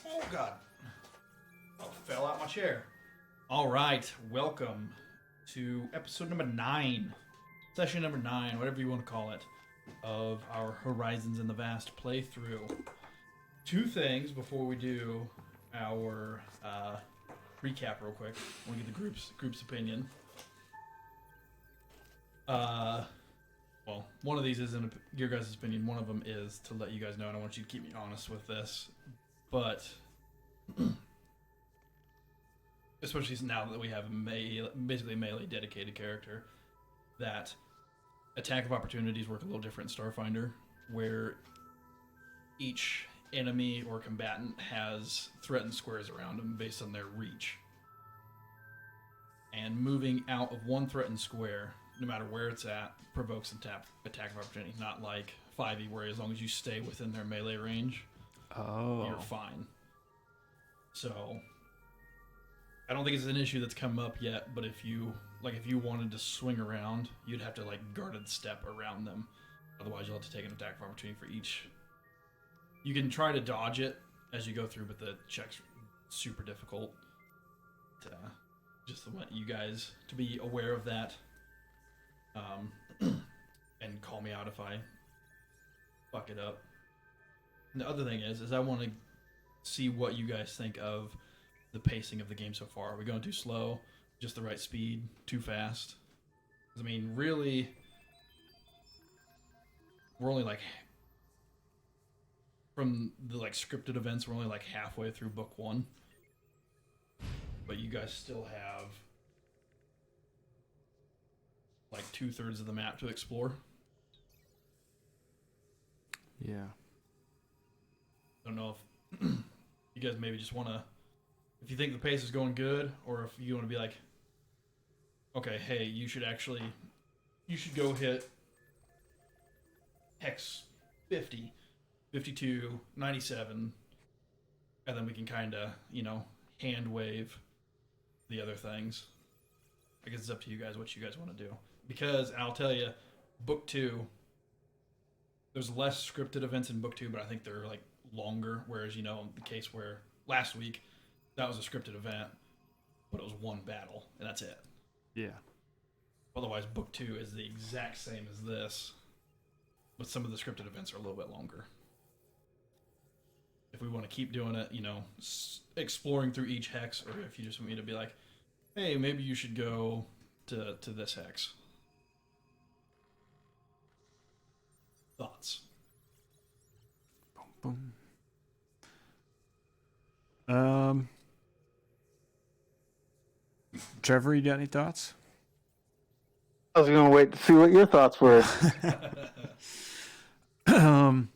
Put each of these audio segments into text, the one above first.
Oh god. Oh, fell out my chair. All right, welcome to episode number 9, session number 9, whatever you want to call it, of our Horizons in the Vast playthrough. Two things before we do our recap real quick. I want to get the group's opinion. Well, one of these is in your guys' opinion. One of them is to let you guys know, and I want you to keep me honest with this. But especially now that we have basically a melee dedicated character, that attack of opportunities work a little different in Starfinder, where each enemy or combatant has threatened squares around them based on their reach. And moving out of one threatened square, no matter where it's at, provokes an attack of opportunity. Not like 5e, where as long as you stay within their melee range, you're fine. So I don't think it's an issue that's come up yet, but if you wanted to swing around, you'd have to guarded step around them. Otherwise, you'll have to take an attack of opportunity for each. You can try to dodge it as you go through, but the check's super difficult. Just want you guys to be aware of that, and call me out if I fuck it up. And the other thing is I want to see what you guys think of the pacing of the game so far. Are we going too slow? Just the right speed? Too fast? I mean, really, we're only from the scripted events, we're only halfway through book 1. But you guys still have 2/3 of the map to explore. Yeah. Don't know if you guys maybe just want to, if you think the pace is going good, or if you want to be like, okay, hey, you should go hit hex 50, 52, 97, and then we can kind of, hand wave the other things. I guess it's up to you guys what you guys want to do. Because, and I'll tell you, book 2, there's less scripted events in book 2, but I think they're longer. Whereas, in the case where last week, that was a scripted event, but it was one battle, and that's it. Yeah. Otherwise, book 2 is the exact same as this, but some of the scripted events are a little bit longer. If we want to keep doing it, exploring through each hex, or if you just want me to be like, hey, maybe you should go to this hex. Thoughts? Boom, boom. Trevor, you got any thoughts? I was going to wait to see what your thoughts were. I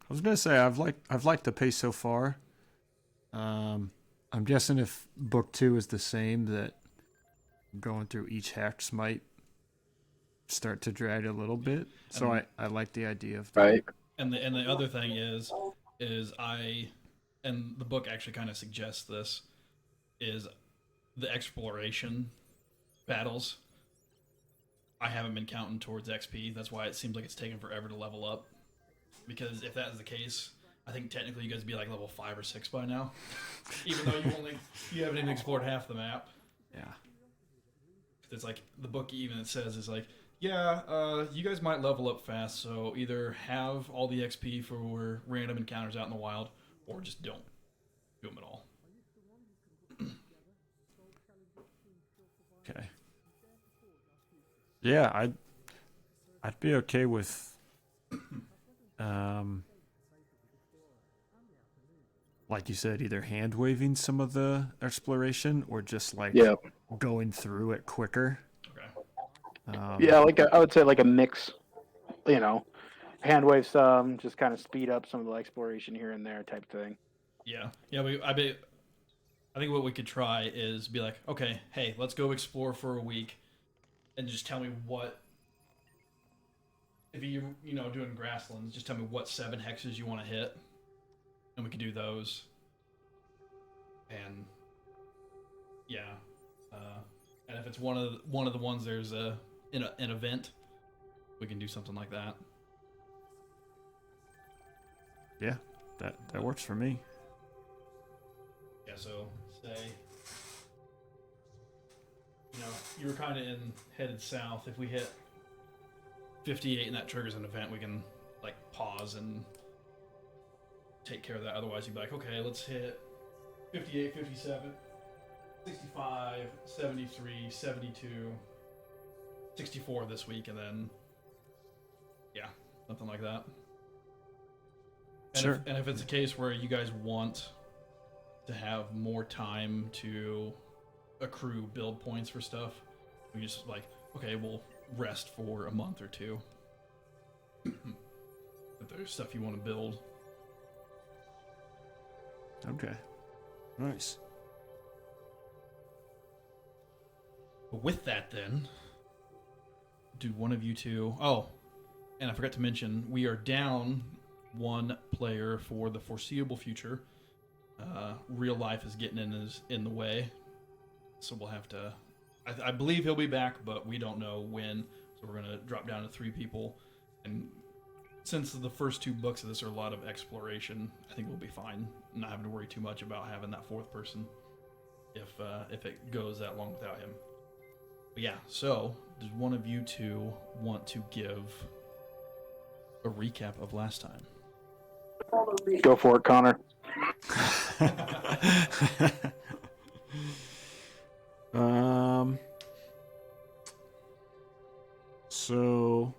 was gonna say I've liked the pace so far. I'm guessing if book 2 is the same, that going through each hex might start to drag a little bit. So I like the idea of that. Right. And the other thing is and the book actually kind of suggests this, is the exploration battles. I haven't been counting towards XP. That's why it seems like it's taken forever to level up. Because if that is the case, I think technically you guys would be level 5 or 6 by now. Even though you haven't even explored half the map. Yeah. It's the book even it says is you guys might level up fast, so either have all the XP for random encounters out in the wild, or just don't do them at all. Okay. Yeah, I'd be okay with like you said, either hand waving some of the exploration or just going through it quicker. Okay. Yeah, I would say a mix. Hand wave some, just kind of speed up some of the exploration here and there type thing. Yeah. I think what we could try is be like, okay, hey, let's go explore for a week, and just tell me what. If you're doing grasslands, just tell me what 7 hexes you want to hit, and we can do those. And yeah, and if it's one of the ones there's an event, we can do something like that. Yeah, that works for me. Yeah, so say, you were kind of headed south. If we hit 58 and that triggers an event, we can like pause and take care of that. Otherwise, you'd be like, okay, let's hit 58, 57, 65, 73, 72, 64 this week, and then yeah, something like that. And Sure. If it's a case where you guys want to have more time to accrue build points for stuff, we just like, okay, we'll rest for a month or two. If there's stuff you want to build. Okay. Nice. But with that, then, do one of you two... Oh, and I forgot to mention, we are down one player for the foreseeable future. Real life is getting in the way, so we'll have to... I believe he'll be back, but we don't know when, so we're going to drop down to 3 people. And since the first 2 books of this are a lot of exploration, I think we'll be fine. Not having to worry too much about having that 4th person if it goes that long without him. But yeah, so does one of you two want to give a recap of last time? Go for it, Connor. So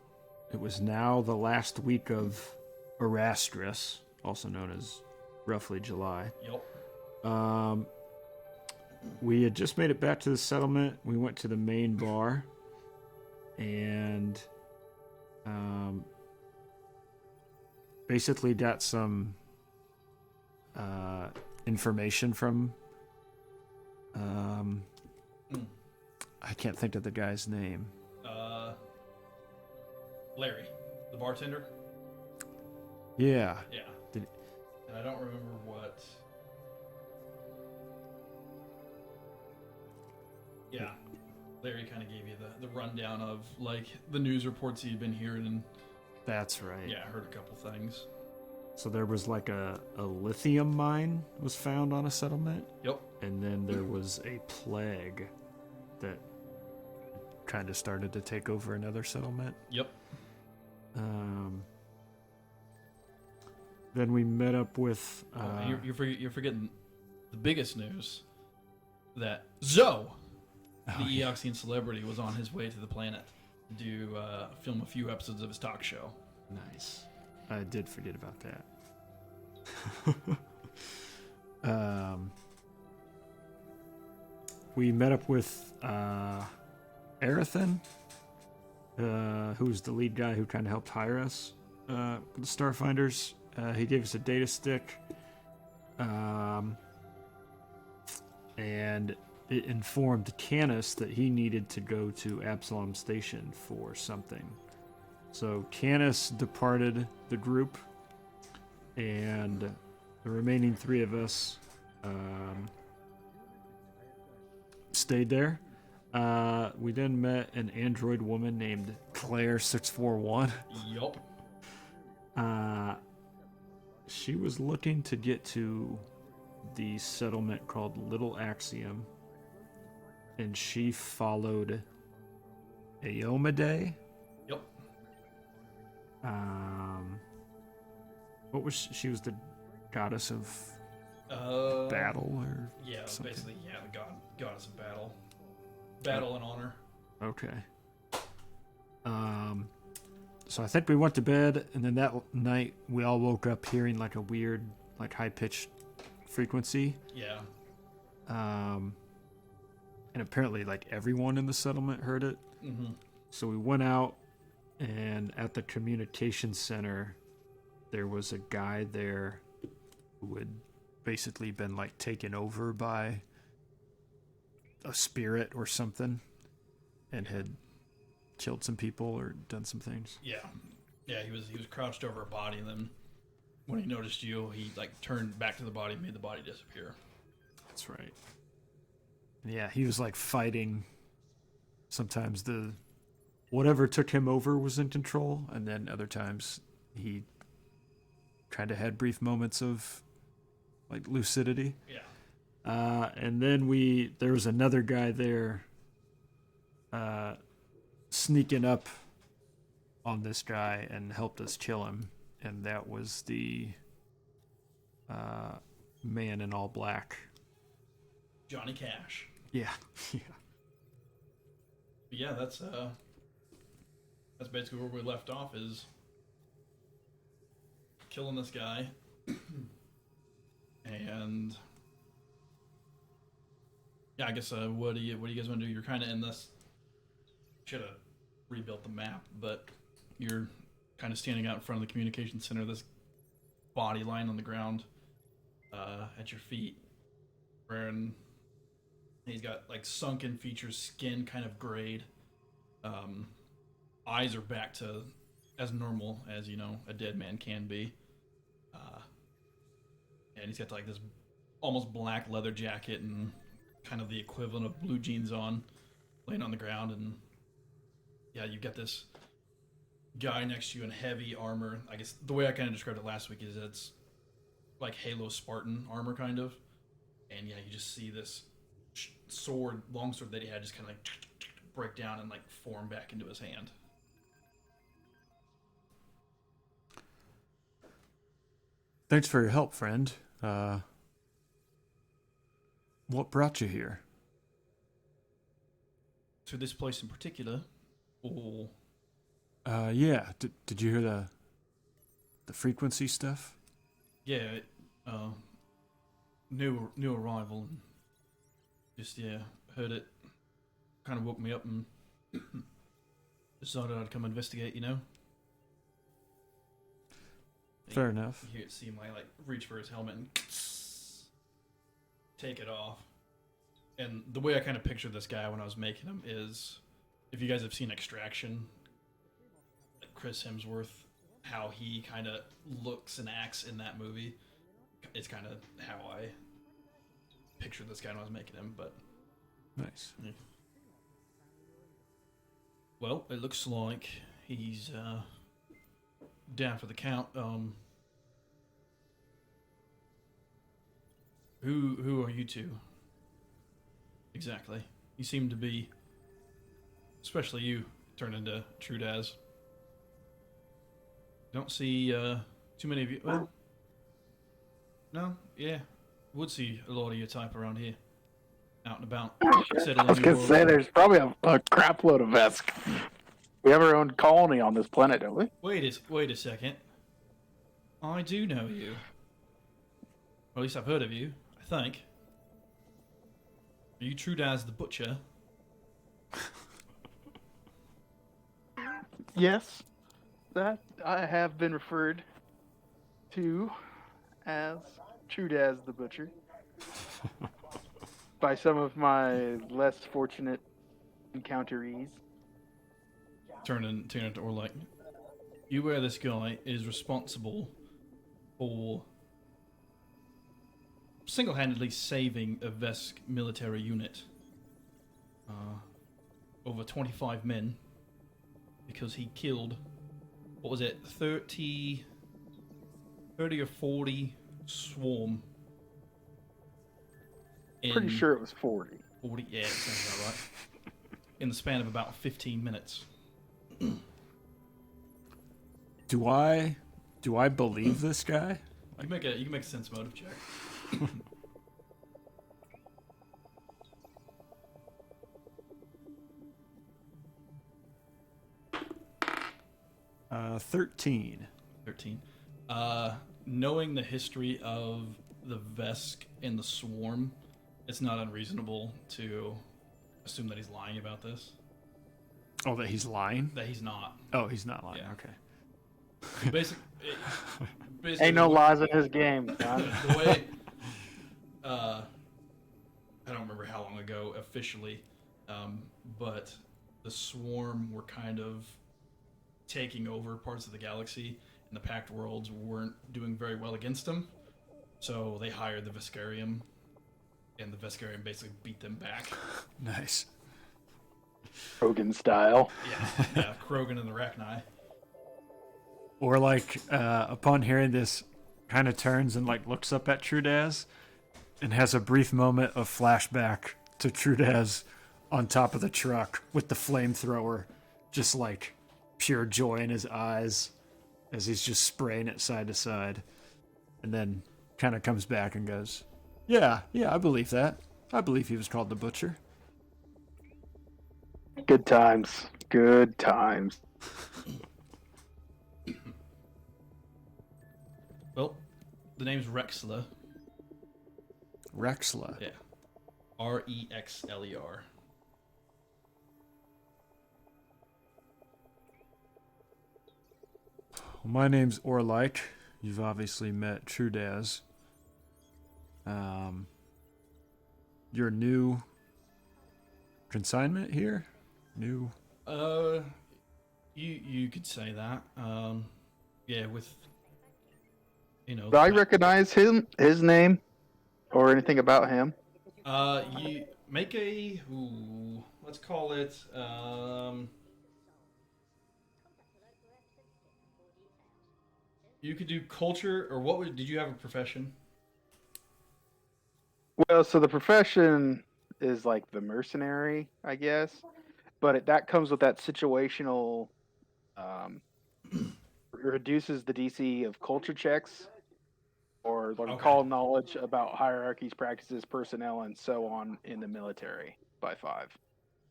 it was now the last week of Erastris, also known as roughly July. Yep. We had just made it back to the settlement. We went to the main bar and basically got some information from I can't think of the guy's name. Larry, the bartender. Yeah. Yeah. And I don't remember what. Yeah. Larry kind of gave you the rundown of like the news reports he'd been hearing, and That's right. yeah, I heard a couple things. So there was like a lithium mine was found on a settlement. Yep. And then there was a plague that kind of started to take over another settlement. Yep. Then we met up with... you're forgetting the biggest news, that Zoe, the Eoxian celebrity, was on his way to the planet to film a few episodes of his talk show. Nice. I did forget about that. We met up with Arathan, who's the lead guy who kind of helped hire us with the Starfinders. He gave us a data stick, and it informed Canis that he needed to go to Absalom Station for something. So Canis departed the group, and the remaining 3 of us stayed there. We then met an android woman named Claire641. Yup. She was looking to get to the settlement called Little Axiom, and she followed Aomade. Yep. What was she was the goddess of battle or something? Basically, yeah, the goddess of battle and honor. Okay. So I think we went to bed, and then that night we all woke up hearing like a weird, like high-pitched frequency. Yeah. And apparently, like everyone in the settlement heard it. Mm-hmm. So we went out, and at the communication center, there was a guy there who had basically been like taken over by a spirit or something, and had killed some people or done some things. Yeah, he was crouched over a body, and then when he noticed you, he like turned back to the body, and made the body disappear. That's right. Yeah, he was like fighting. Sometimes whatever took him over was in control, and then other times he kind of had brief moments of like lucidity. Yeah. And then there was another guy there sneaking up on this guy and helped us kill him. And that was the man in all black. Johnny Cash. Yeah. Yeah. But yeah, that's basically where we left off, is killing this guy. And yeah, I guess what do you guys want to do? You're kind of in this. Should have rebuilt the map, but you're kind of standing out in front of the communication center. This body lying on the ground at your feet, and he's got like sunken features, skin kind of grayed. Eyes are back to as normal as a dead man can be. And he's got like this almost black leather jacket and kind of the equivalent of blue jeans on, laying on the ground. And yeah, you've got this guy next to you in heavy armor. I guess the way I kind of described it last week is it's like Halo Spartan armor kind of. And yeah, you just see this long sword that he had just kind of like break down and like form back into his hand. Thanks for your help, friend. What brought you here? To this place in particular, or yeah. Did you hear the frequency stuff? Yeah, new arrival. And just heard it. Kind of woke me up and decided I'd come investigate. Fair enough. You hear it seem like reach for his helmet and take it off. And the way I kind of pictured this guy when I was making him is, if you guys have seen Extraction, like Chris Hemsworth, how he kind of looks and acts in that movie, it's kind of how I pictured this guy when I was making him. But nice. Yeah. Well, it looks like he's down for the count. Who are you two? Exactly. You seem to be, especially you, turned into Trudaz. Don't see too many of you. Well, no, yeah, would see a lot of your type around here, out and about. I was gonna say there's probably a crap load of Vesk. We have our own colony on this planet, don't we? Wait a second. I do know you. Or at least I've heard of you, I think. Are you Trudaz the Butcher? Yes, that I have been referred to as Trudaz the Butcher by some of my less fortunate encounterees. Turn to Orlek. You where this guy is responsible for single-handedly saving a Vesk military unit. Over 25 men. Because he killed, what was it, 30 or 40 swarm. Pretty sure it was 40. 40, yeah, that sounds about right. In the span of about 15 minutes. Do I believe this guy? You can make a sense motive check. 13. 13. Knowing the history of the Vesk and the Swarm, it's not unreasonable to assume that he's lying about this. Oh, that he's lying? That he's not. Oh, he's not lying. Yeah. Okay. Basically, ain't no lies in his game, son. The way, I don't remember how long ago officially, but the Swarm were kind of taking over parts of the galaxy, and the Pact Worlds weren't doing very well against them. So they hired the Veskarium, and the Veskarium basically beat them back. Nice. Krogan style. Yeah, Krogan and the Rachni. Or upon hearing this, kind of turns and looks up at Trudaz, and has a brief moment of flashback to Trudez on top of the truck with the flamethrower, just like pure joy in his eyes as he's just spraying it side to side. And then kind of comes back and goes, yeah, I believe that. I believe he was called the Butcher. Good times. Good times. Well, the name's Rexler. Rexler. Yeah. Rexler. Well, my name's Orlike. You've obviously met Trudez. Your new consignment here? New. You could say that. Yeah, with Do I recognize his name, or anything about him? You make a let's call it you could do culture, or did you have a profession? Well, so the profession is like the mercenary, I guess, but that comes with that situational. Um, reduces the DC of culture checks or like Okay. call knowledge about hierarchies, practices, personnel, and so on in the military by 5.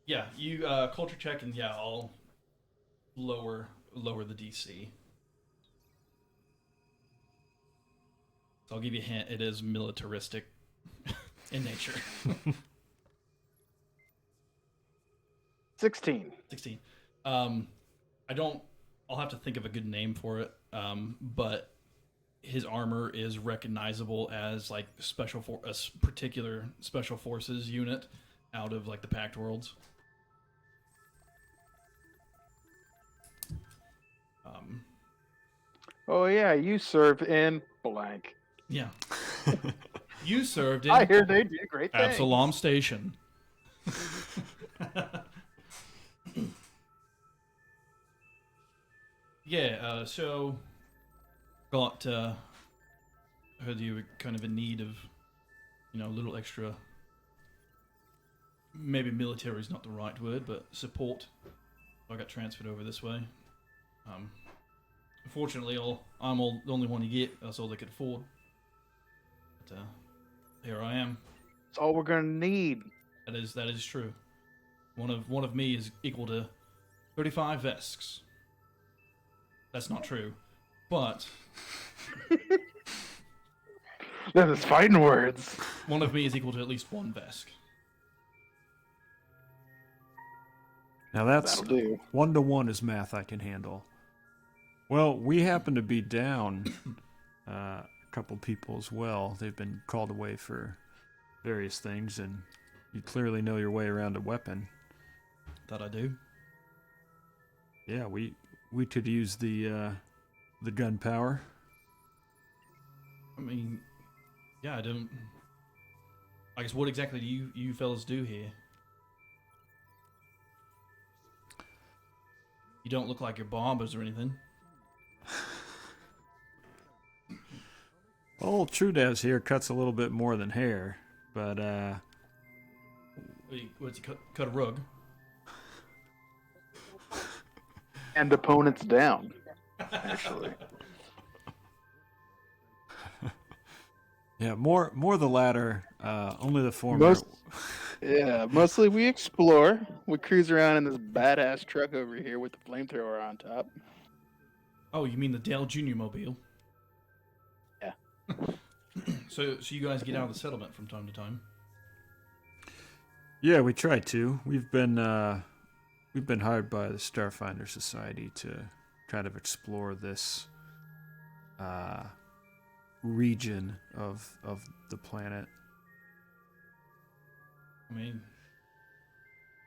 Yeah, you culture check, and yeah, I'll lower the DC. So I'll give you a hint. It is militaristic in nature. 16. 16. I don't. I'll have to think of a good name for it. But his armor is recognizable as like a particular special forces unit out of like the Pact Worlds. Oh yeah, you served in blank. Yeah. You served in I hear they do great things. Absalom Station. Yeah, so got heard you were kind of in need of, a little extra. Maybe military is not the right word, but support. I got transferred over this way. Unfortunately, I'm the only one to get. That's all they could afford. But here I am. That's all we're gonna need. That is true. One of me is equal to 35 Vesks. That's not true, but That is fighting words. one of me is equal to at least 1 Vesk. Now that's That'll do. 1-to-1 is math I can handle. Well, we happen to be down a couple people as well. They've been called away for various things, and you clearly know your way around a weapon. That I do. Yeah, we could use the gunpowder. I mean, yeah, I don't. I guess what exactly do you fellas do here? You don't look like you're bombers or anything. Well, Trudez here cuts a little bit more than hair, but What's he cut a rug? And opponents down, actually. yeah, more the latter. Only the former. Mostly we explore. We cruise around in this badass truck over here with the flamethrower on top. Oh, you mean the Dale Junior Mobile? Yeah. So you guys get out of the settlement from time to time? Yeah, we try to. We've been hired by the Starfinder Society to kind of explore this region of the planet. I mean,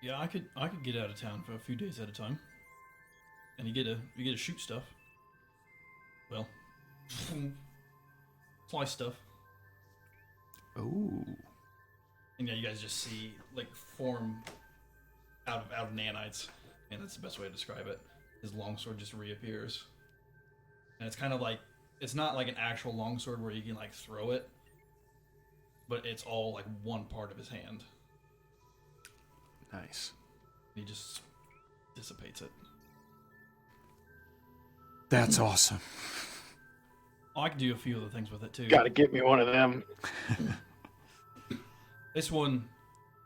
yeah, I could get out of town for a few days at a time, and you get to shoot stuff. Well, slice stuff. Oh. And yeah, you guys just see like form out of nanites, and that's the best way to describe it. His longsword just reappears, and it's kind of like it's not like an actual longsword where you can like throw it. but it's all like one part of his hand. Nice. He just dissipates it. That's awesome. I can do a few other things with it too. Gotta get me one of them. This one,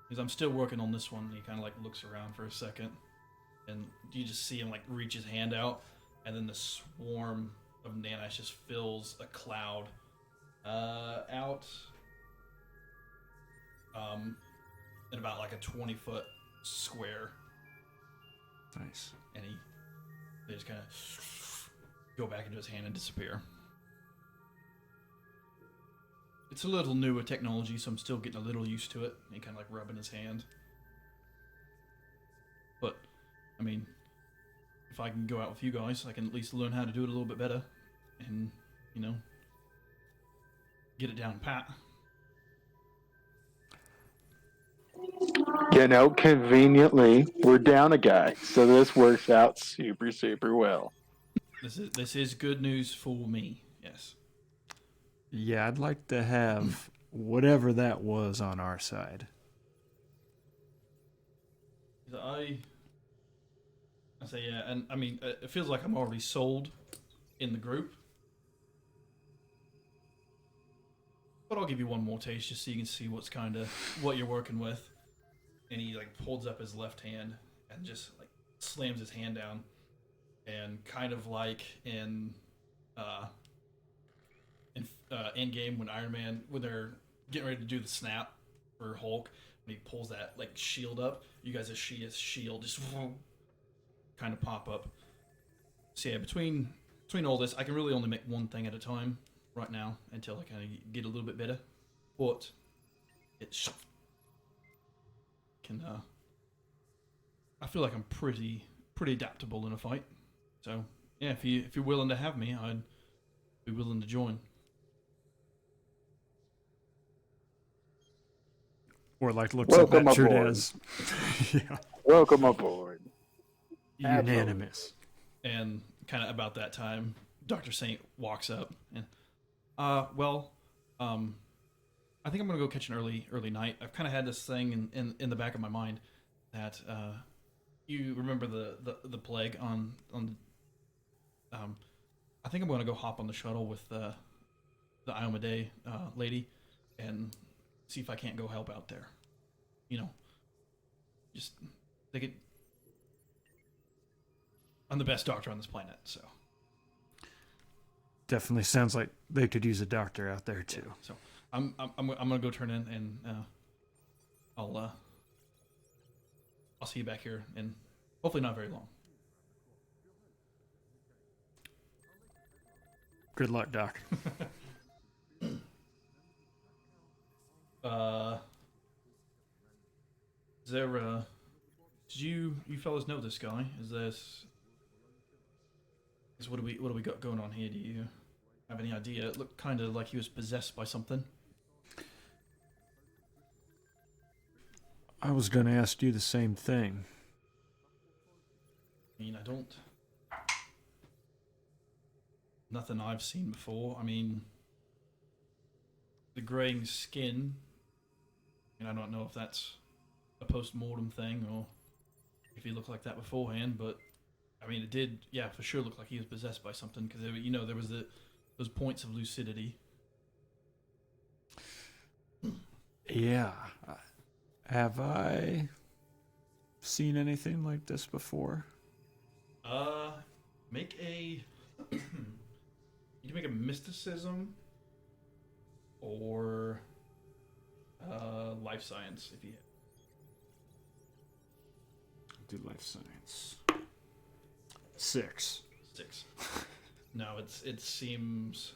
because I'm still working on this one, he kind of like looks around for a second, and you just see him like reach his hand out, and then the swarm of nanites just fills a cloud out in about like a 20-foot square. Nice. And they just kind of go back into his hand and disappear. It's a little newer technology, so I'm still getting a little used to it. And he kind of like rubbing his hand. But, I mean, if I can go out with you guys, I can at least learn how to do it a little bit better. And, you know, get it down pat. You know, conveniently, we're down a guy, so this works out super, super well. This is good news for me, yes. Yeah, I'd like to have whatever that was on our side. I say yeah, and I mean it feels like I'm already sold in the group, but I'll give you one more taste just so you can see what you're working with. And he like holds up his left hand and just like slams his hand down, and kind of like in Endgame when Iron Man, when they're getting ready to do the snap for Hulk, when he pulls that like shield up, you guys see his shield just kind of pop up. So yeah, between all this, I can really only make one thing at a time right now until I kind of get a little bit better. But it can. I feel like I'm pretty adaptable in a fight. So yeah, if you're willing to have me, I'd be willing to join. Or like looks Welcome up at aboard. Trudez. Yeah. Welcome aboard. Unanimous. And kind of about that time, Dr. Saint walks up and, I think I'm gonna go catch an early night. I've kind of had this thing in the back of my mind that you remember the plague on I think I'm gonna go hop on the shuttle with the Iomade lady and see if I can't go help out there. You know, just they could. I'm the best doctor on this planet, so. Definitely sounds like they could use a doctor out there too. Yeah, so I'm gonna go turn in, and I'll see you back here, and hopefully not very long. Good luck, Doc. Is there did you fellas know this guy? What do we got going on here? Do you have any idea? It looked kind of like he was possessed by something. I was going to ask you the same thing. I mean, nothing I've seen before. I mean, the graying skin, and I don't know if that's a post-mortem thing or if he looked like that beforehand, but I mean, it did, yeah, for sure look like he was possessed by something, because, you know, there was those points of lucidity. Yeah. Have I seen anything like this before? Make a... you can make a mysticism or life science if you... Do life science. 6. No, it seems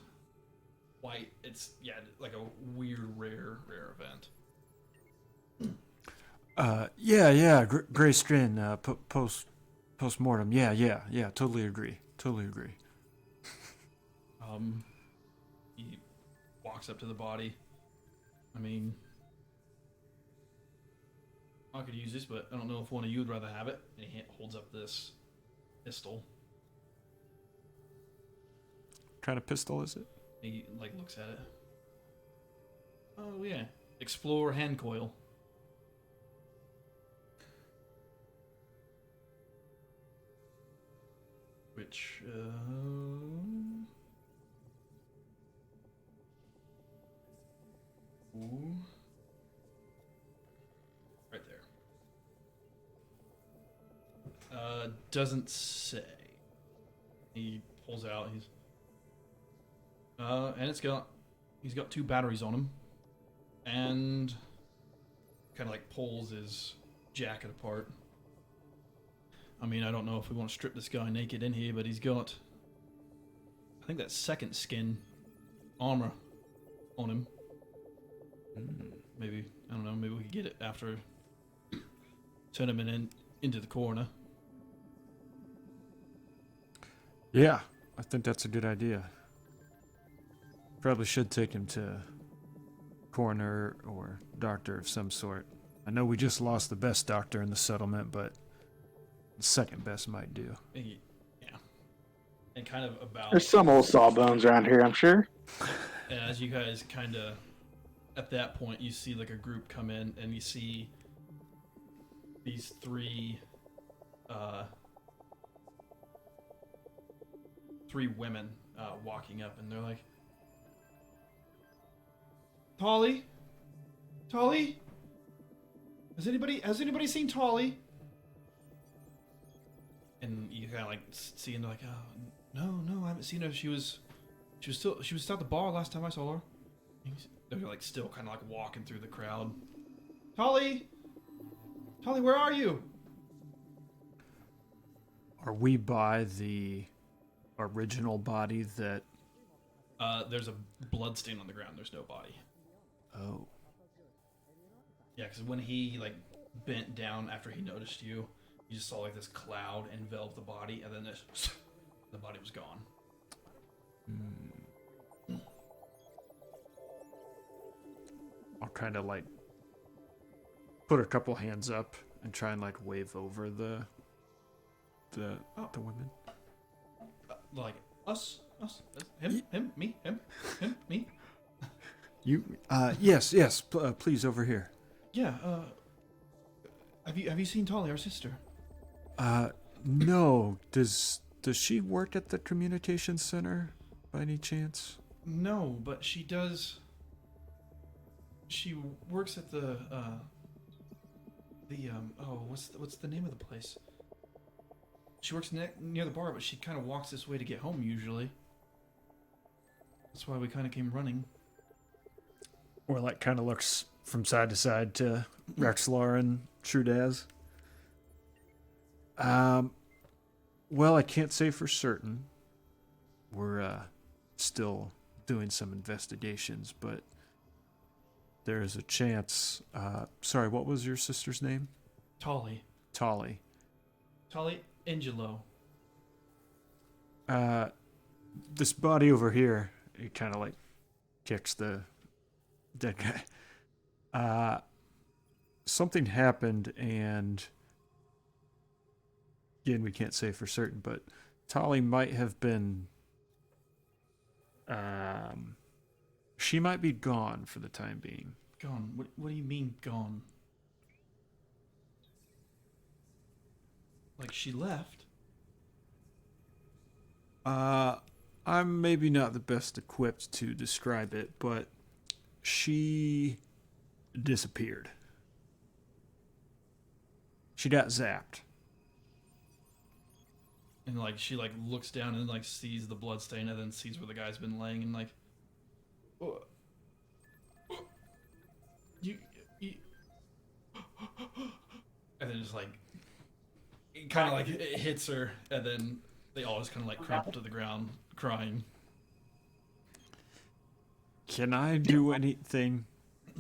quite. It's like a weird, rare event. Yeah. Gray skin. Post-mortem. Yeah. Totally agree. He walks up to the body. I mean, I could use this, but I don't know if one of you would rather have it. And he holds up this pistol. What kind of pistol is it? He like looks at it. Oh yeah, explore hand coil. Which ooh, right there. Doesn't say. He pulls out. And he's got 2 batteries on him, and kind of like pulls his jacket apart. I mean, I don't know if we want to strip this guy naked in here, but he's got, I think that's second skin armor on him. Maybe, I don't know, maybe we could get it after turn him into the coroner. Yeah, I think that's a good idea. Probably should take him to coroner or doctor of some sort. I know we just lost the best doctor in the settlement, but the second best might do. Yeah. And kind of about... There's some old sawbones around here, I'm sure. As you guys kind of... At that point, you see like a group come in, and you see these 3... 3 women walking up, and they're like, Tolly? Tolly? Has anybody seen Tolly? And you kind of like see, and they're like, oh, no, I haven't seen her. She was still at the bar last time I saw her. They're like still kind of like walking through the crowd. Tolly, where are you? Are we by the original body that... There's a blood stain on the ground. There's no body. Oh. Yeah, because when he like bent down after he noticed you, you just saw like this cloud envelop the body, and then the body was gone. I'll kind of like put a couple hands up and try and like wave over the women. Like us, him, me, me. You, yes, please over here. Yeah. Have you seen Tolly, our sister? No. Does she work at the communications center by any chance? No, but she does. She works at the what's the name of the place? She works near the bar, but she kind of walks this way to get home usually. That's why we kind of came running. Or like kind of looks from side to side to Rexlar and Trudaz. Well, I can't say for certain. We're still doing some investigations, but there is a chance. Sorry, what was your sister's name? Tolly. Tolly Angelo. This body over here, he kind of like kicks the dead guy. Something happened, and again, we can't say for certain, but Tolly might have been. She might be gone for the time being. Gone? What do you mean gone? Like she left? I'm maybe not the best equipped to describe it, but she disappeared. She got zapped. And like she like looks down and like sees the blood stain, and then sees where the guy's been laying, and like, you and then just like it kind of like it hits her, and then they all just kind of like crumple to the ground crying. Can I do anything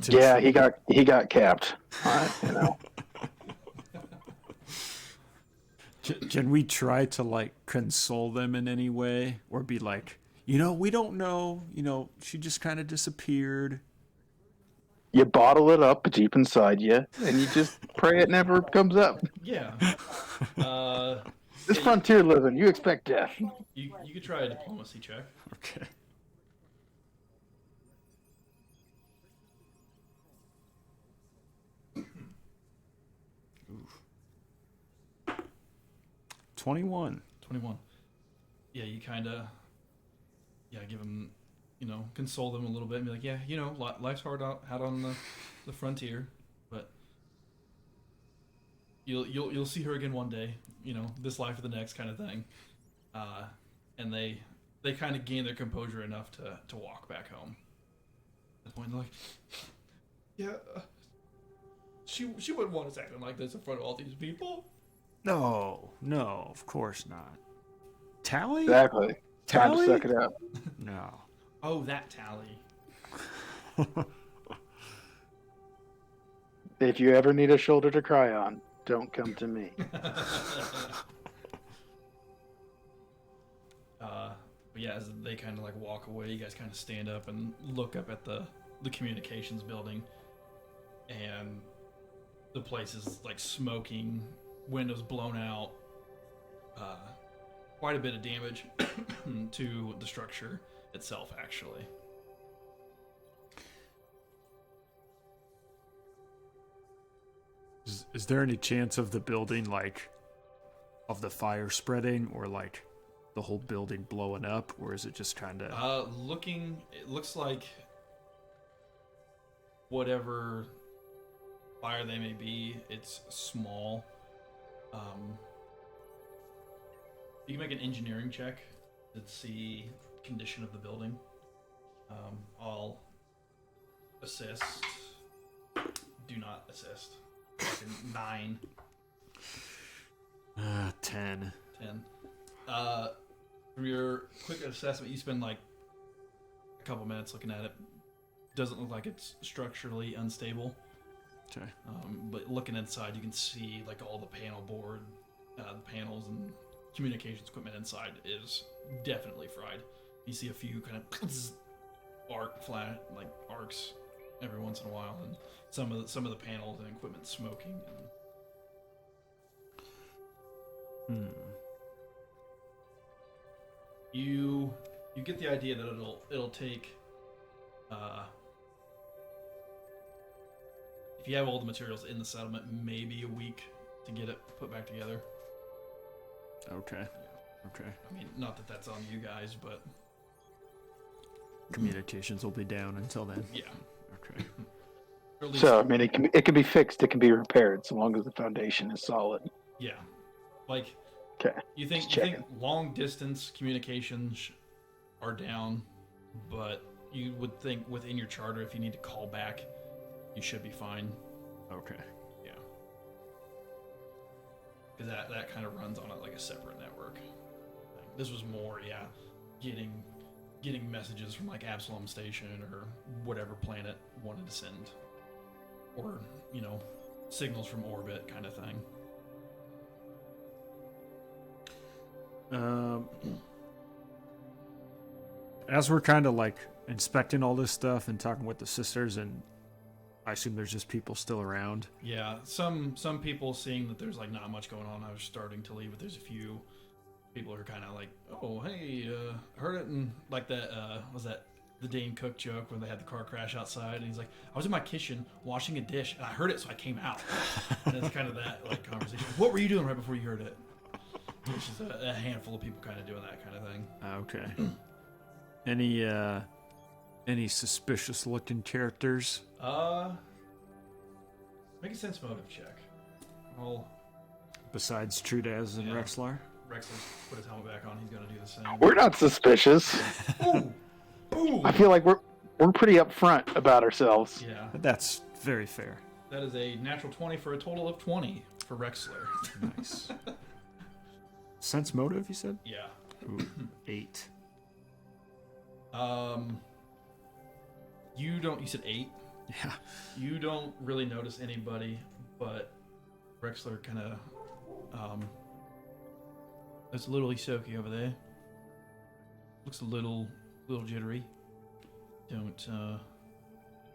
to... Yeah, he got capped. You know. Can we try to like console them in any way, or be like, we don't know, she just kind of disappeared? You bottle it up deep inside you, and you just pray it never comes up. Yeah. This frontier living, you expect death. You could try a diplomacy check. Okay. 21. 21. Yeah, you kind of, give them, console them a little bit and be like, yeah, life's hard out on the frontier, but you'll see her again one day, this life or the next kind of thing. And they kind of gain their composure enough to walk back home. At the point, they're like, yeah, she wouldn't want us acting like this in front of all these people. No, of course not. Tally? Exactly. Time to suck it up. No. Oh, that Tally. If you ever need a shoulder to cry on, don't come to me. But yeah, as they kind of like walk away, you guys kind of stand up and look up at the communications building, and the place is like smoking, windows blown out, quite a bit of damage to the structure itself, actually. Is there any chance of the building, like, of the fire spreading, or like the whole building blowing up, or is it just kind of... It looks like whatever fire they may be, it's small. You can make an engineering check to see condition of the building. I'll assist. Do not assist. 9. 10. 10. From your quick assessment, you spend like a couple minutes looking at it. Doesn't look like it's structurally unstable. Okay. But looking inside, you can see like all the panel board, the panels and communications equipment inside is definitely fried. You see a few kind of arcs every once in a while, and some of the panels and equipment smoking. You get the idea that it'll take if you have all the materials in the settlement, maybe a week to get it put back together. Okay. Yeah. Okay. I mean, not that that's on you guys, but communications will be down until then. Yeah. Okay. Or at least, so I mean, it can be fixed. It can be repaired, so long as the foundation is solid. Yeah. Like. Okay. You think long distance communications are down, but you would think within your charter, if you need to call back, you should be fine. Okay. Yeah. Because that kind of runs on like a separate network. This was more, getting messages from like Absalom Station or whatever planet wanted to send, or signals from orbit kind of thing. As we're kind of like inspecting all this stuff and talking with the sisters, and I assume there's just people still around. Yeah, some people seeing that there's like not much going on, I was starting to leave, but there's a few people who are kind of like, oh hey, heard it, and like that was that the Dane Cook joke when they had the car crash outside, and he's like, I was in my kitchen washing a dish and I heard it, so I came out. And it's kind of that like conversation. What were you doing right before you heard it? Which is a handful of people kind of doing that kind of thing. Okay. Any suspicious looking characters? Make a sense motive check. Besides Trudaz and Rexlar? Rexlar's put his helmet back on. He's gonna do the same. We're not suspicious. Ooh. I feel like we're pretty upfront about ourselves. Yeah. That's very fair. That is a natural 20 for a total of 20 for Rexler. Nice. Sense motive, you said? Yeah. Ooh, 8. You said 8? Yeah. You don't really notice anybody, but Rexler kind of, there's a little Isoki over there. Looks a little jittery. Don't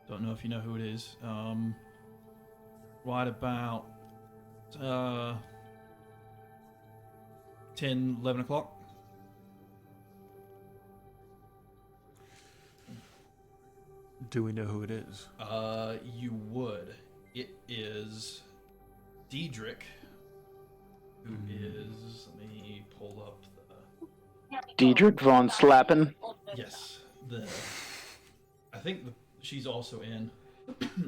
know if you know who it is. Right about 10, 11 o'clock. Do we know who it is? You would. It is Diedrich, who is, let me pull up the... Diedrich von Slappen. Yes, I think she's also in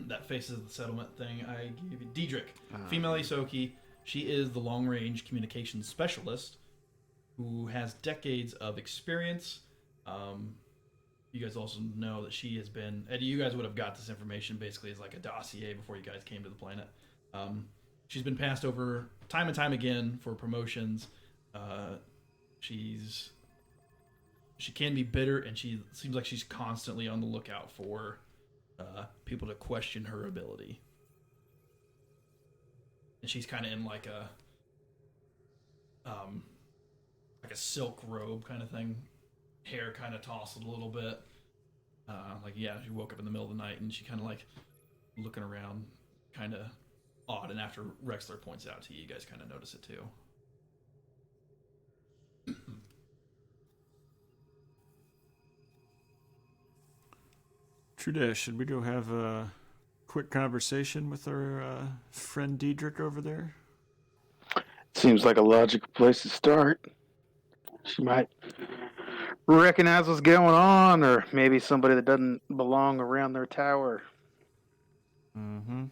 that Faces of the Settlement thing I gave you. Diedrich, female Isoki. She is the long-range communications specialist who has decades of experience. You guys also know that she has been... Eddie, you guys would have got this information basically as like a dossier before you guys came to the planet. She's been passed over time and time again for promotions. She can be bitter, and she seems like she's constantly on the lookout for people to question her ability. And she's kind of in like a silk robe kind of thing, hair kind of tousled a little bit. She woke up in the middle of the night and she kind of like looking around, kind of odd. And after Rexler points it out to you, you guys kind of notice it too. Trudeau, should we go have a quick conversation with our friend Diedrich over there? Seems like a logical place to start. She might recognize what's going on, or maybe somebody that doesn't belong around their tower. Mm-hmm.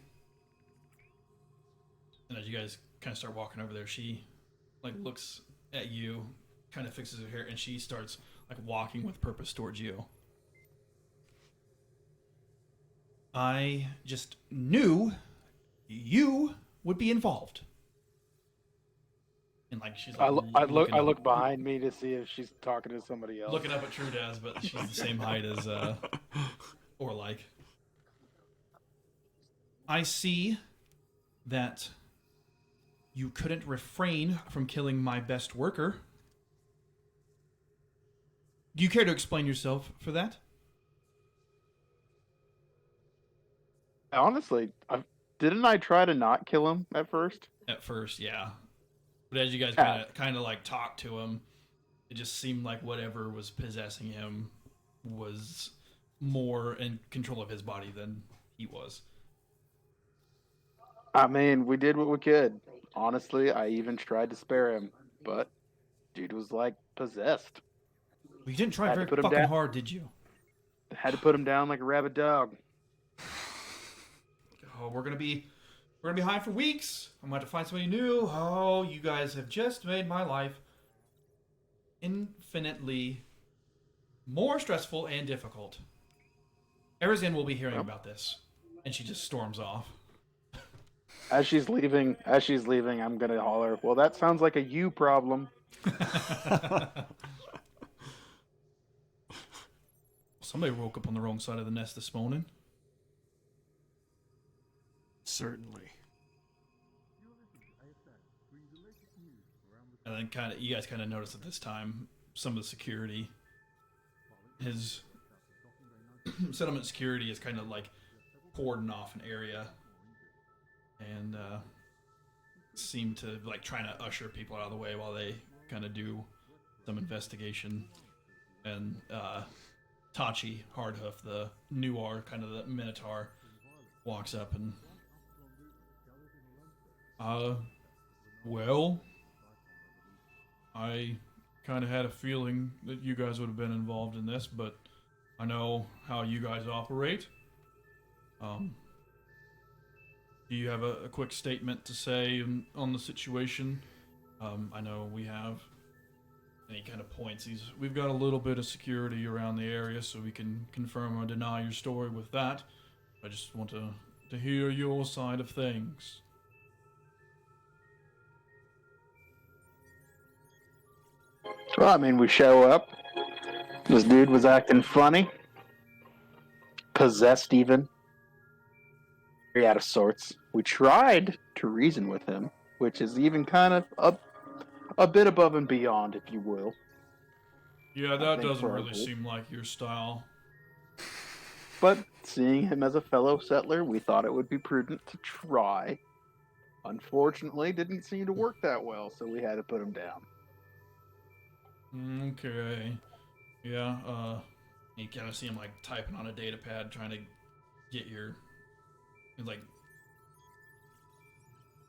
And as you guys kind of start walking over there, she like looks at you, kind of fixes her hair, and she starts like walking with purpose towards you. I just knew you would be involved. And like she's like, I look behind me to see if she's talking to somebody else. Looking up at Trudaz, but she's the same height as or like. I see that you couldn't refrain from killing my best worker. Do you care to explain yourself for that? Honestly, didn't I try to not kill him at first? At first, yeah. But as you guys kind of like talked to him, it just seemed like whatever was possessing him was more in control of his body than he was. I mean, we did what we could. Honestly, I even tried to spare him, but dude was like possessed. Well, you didn't try very fucking hard, did you? Had to put him down like a rabid dog. Oh, we're gonna be high for weeks. I'm gonna have to find somebody new. Oh, you guys have just made my life infinitely more stressful and difficult. Erizan will be hearing about this, and she just storms off. As she's leaving, I'm gonna holler, well, that sounds like a you problem. Somebody woke up on the wrong side of the nest this morning. Certainly. And then you guys kind of notice at this time, some of the security, his settlement security is kind of like cordoned off an area, and seem to like trying to usher people out of the way while they kind of do some investigation. And Tachi Hardhoof, the Nuar, kind of the Minotaur, walks up and well, I kind of had a feeling that you guys would have been involved in this, but I know how you guys operate. Do you have a quick statement to say on the situation? I know we have, and he kind of points, we've got a little bit of security around the area, so we can confirm or deny your story with that. I just want to hear your side of things. Well, I mean, we show up. This dude was acting funny. Possessed even. Very out of sorts. We tried to reason with him, which is even kind of a bit above and beyond, if you will. Yeah, that doesn't really seem like your style. But seeing him as a fellow settler, we thought it would be prudent to try. Unfortunately, didn't seem to work that well, so we had to put him down. Okay. Yeah, you kind of see him like typing on a data pad, trying to get like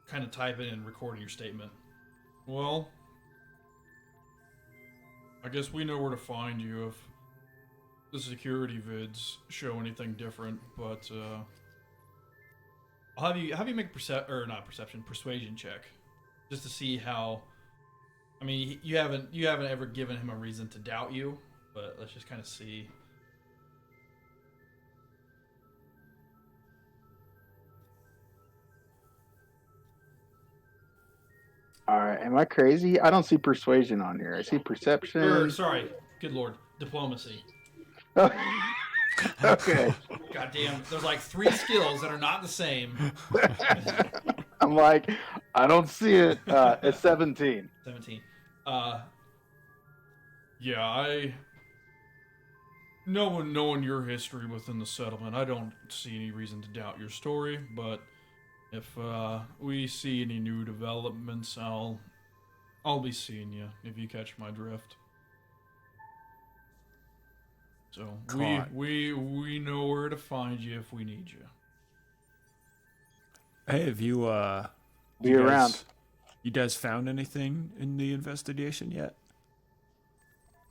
kind of typing and recording your statement. Well, I guess we know where to find you if the security vids show anything different. But I'll have you make a persuasion check, just to see how. I mean, you haven't ever given him a reason to doubt you, but let's just kind of see. All right, am I crazy? I don't see persuasion on here. I see perception. Sorry, good lord, diplomacy. Okay. Goddamn, there's like 3 skills that are not the same. I'm like, I don't see it. It's 17. 17. Yeah, knowing your history within the settlement, I don't see any reason to doubt your story, but if we see any new developments, I'll be seeing you if you catch my drift. So we know where to find you if we need you. Hey, have you Be around. You guys found anything in the investigation yet?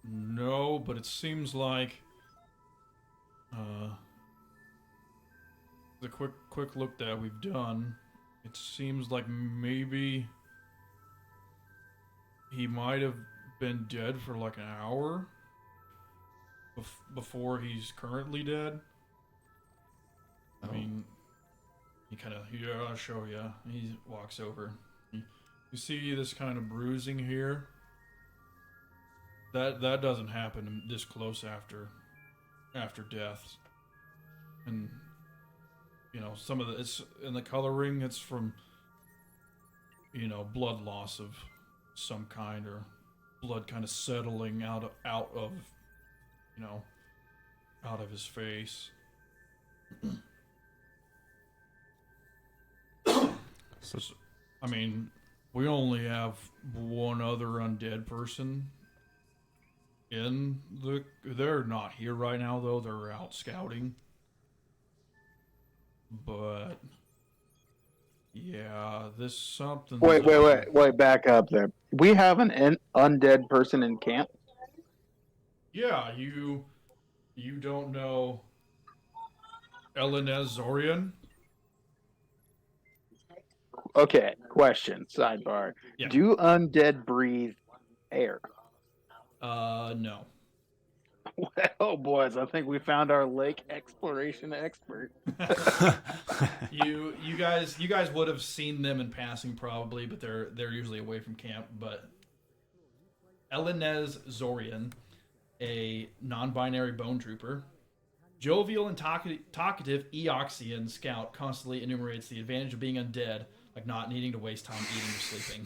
No, but it seems like the quick look that we've done, it seems like maybe he might have been dead for like an hour before he's currently dead. I mean, he kind of, yeah, I'll show you. He walks over. You see this kind of bruising here? That doesn't happen this close after death. And you know, some of it's in the coloring, it's from, you know, blood loss of some kind, or blood kind of settling out of you know, out of his face. So, I mean, we only have one other undead person in the. They're not here right now, though. They're out scouting. But yeah, this something. Wait! Back up there. We have an undead person in camp. Yeah, you don't know Elenez Zorian? Okay, question, sidebar. Yeah. Do undead breathe air? No. Well, boys, I think we found our lake exploration expert. you guys would have seen them in passing probably, but they're usually away from camp. But Elenez Zorian, a non-binary bone trooper, jovial and talkative Eoxian scout, constantly enumerates the advantage of being undead, like not needing to waste time eating or sleeping.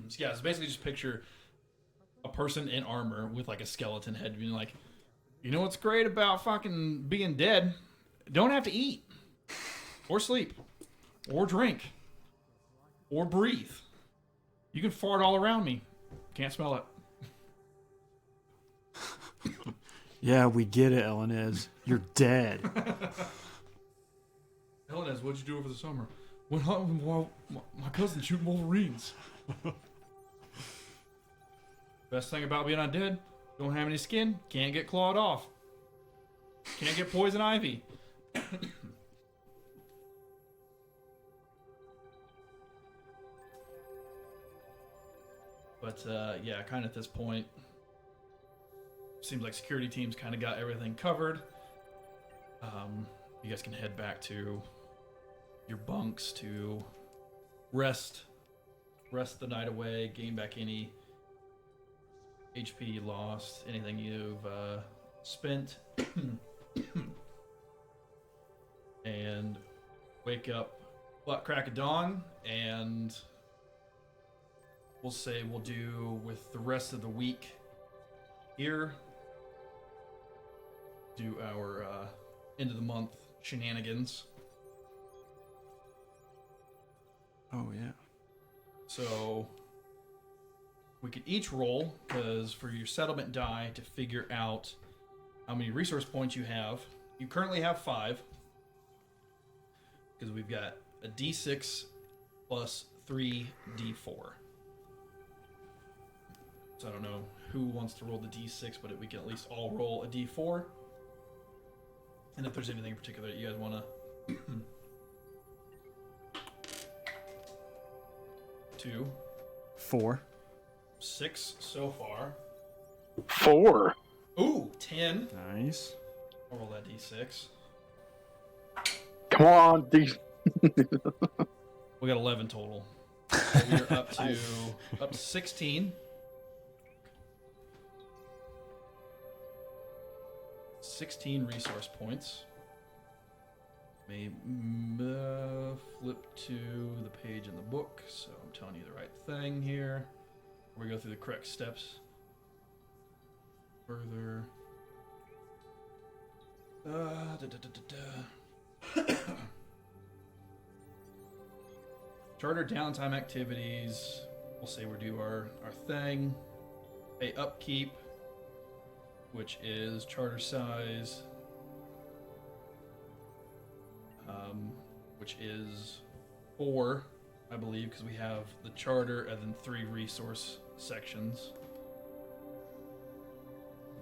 So yeah, it's basically just picture a person in armor with like a skeleton head being like, you know what's great about fucking being dead? Don't have to eat, or sleep, or drink, or breathe. You can fart all around me. Can't smell it. Yeah, we get it, Elenez. You're dead. Elenez, what'd you do over the summer? Went hunting while my cousin shooting wolverines. Best thing about being undead, don't have any skin, can't get clawed off. Can't get poison ivy. But yeah, kind of at this point, seems like security teams kind of got everything covered. You guys can head back to your bunks to rest the night away, gain back any HP lost, anything you've spent, and wake up butt crack of dawn, and we'll say we'll do with the rest of the week here, do our end of the month shenanigans. Oh yeah. So we could each roll, because for your settlement die, to figure out how many resource points you have. You currently have 5, because we've got a D6 plus 3d4. So I don't know who wants to roll the D6, but we can at least all roll a D4. And if there's anything in particular that you guys want to... 2. 4. 6 so far. 4. Ooh, 10. Nice. I'll roll that D6. Come on, these. We got 11 total. So we're up to 16. 16 resource points. May flip to the page in the book, so I'm telling you the right thing here. We go through the correct steps. Further. Charter downtime activities. We'll say we do our thing. Pay upkeep, which is charter size, which is 4, I believe, because we have the charter and then 3 resource sections.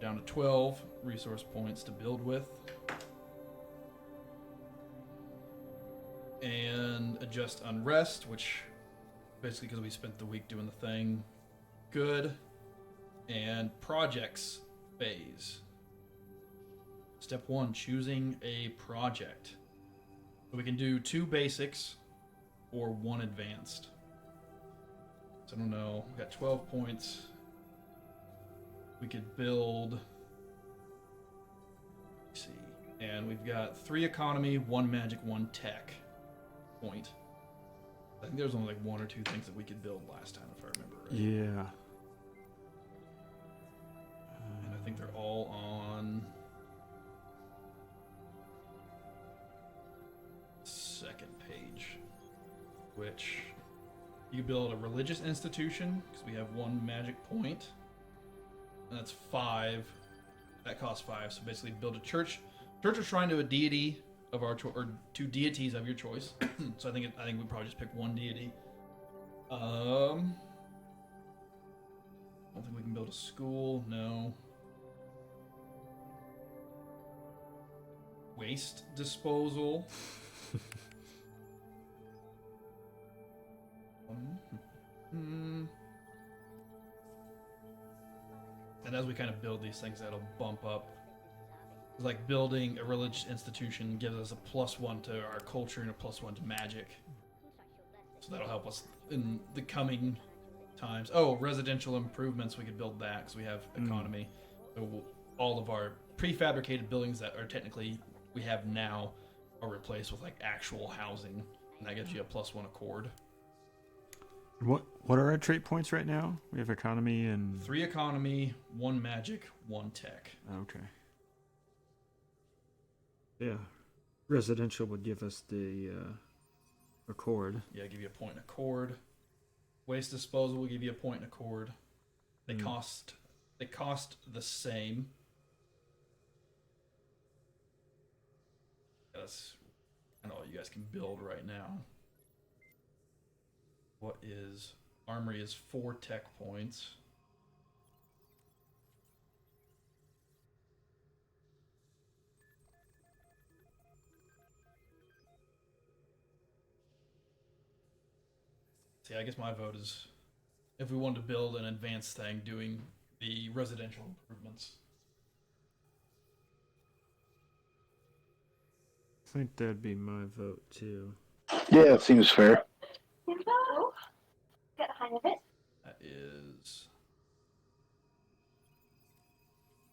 Down to 12 resource points to build with. And adjust unrest, which basically because we spent the week doing the thing. Good. And projects phase. Step 1, choosing a project. So we can do 2 basics or 1 advanced. So I don't know. We got 12 points. We could build. Let's see. And we've got 3 economy, 1 magic, 1 tech point. I think there was only like 1 or 2 things that we could build last time, if I remember right. Yeah. And I think they're all on second page, which you can build a religious institution because we have 1 magic point, and that's 5. That costs 5. So basically, build a church or shrine to a deity of our choice, or 2 deities of your choice. So I think we probably just pick 1 deity. I don't think we can build a school. No. Waste disposal. And as we kind of build these things, that'll bump up. It's like building a religious institution gives us a +1 to our culture and a +1 to magic. So that'll help us in the coming times. Oh, residential improvements, we could build that because we have economy. So all of our prefabricated buildings that are technically we have now are replaced with like actual housing, and that gives you a +1 accord. What are our trait points right now? We have economy and 3 economy, 1 magic, 1 tech. Okay. Yeah. Residential would give us the accord. Yeah, give you a point in accord. Waste disposal will give you a point in accord. They cost the same. That's kind of all you guys can build right now. What is armory is 4 tech points. See, I guess my vote is if we wanted to build an advanced thing, doing the residential improvements. I think that'd be my vote too. Yeah, it seems fair. Get the hang of it. That is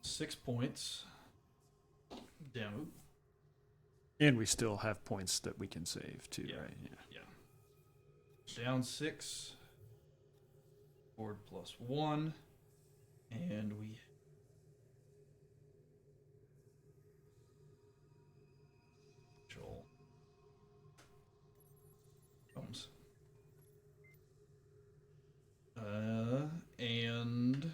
6 points. Down. And we still have points that we can save too, Yeah. right? Yeah. Down 6. Board +1. And we Bones. And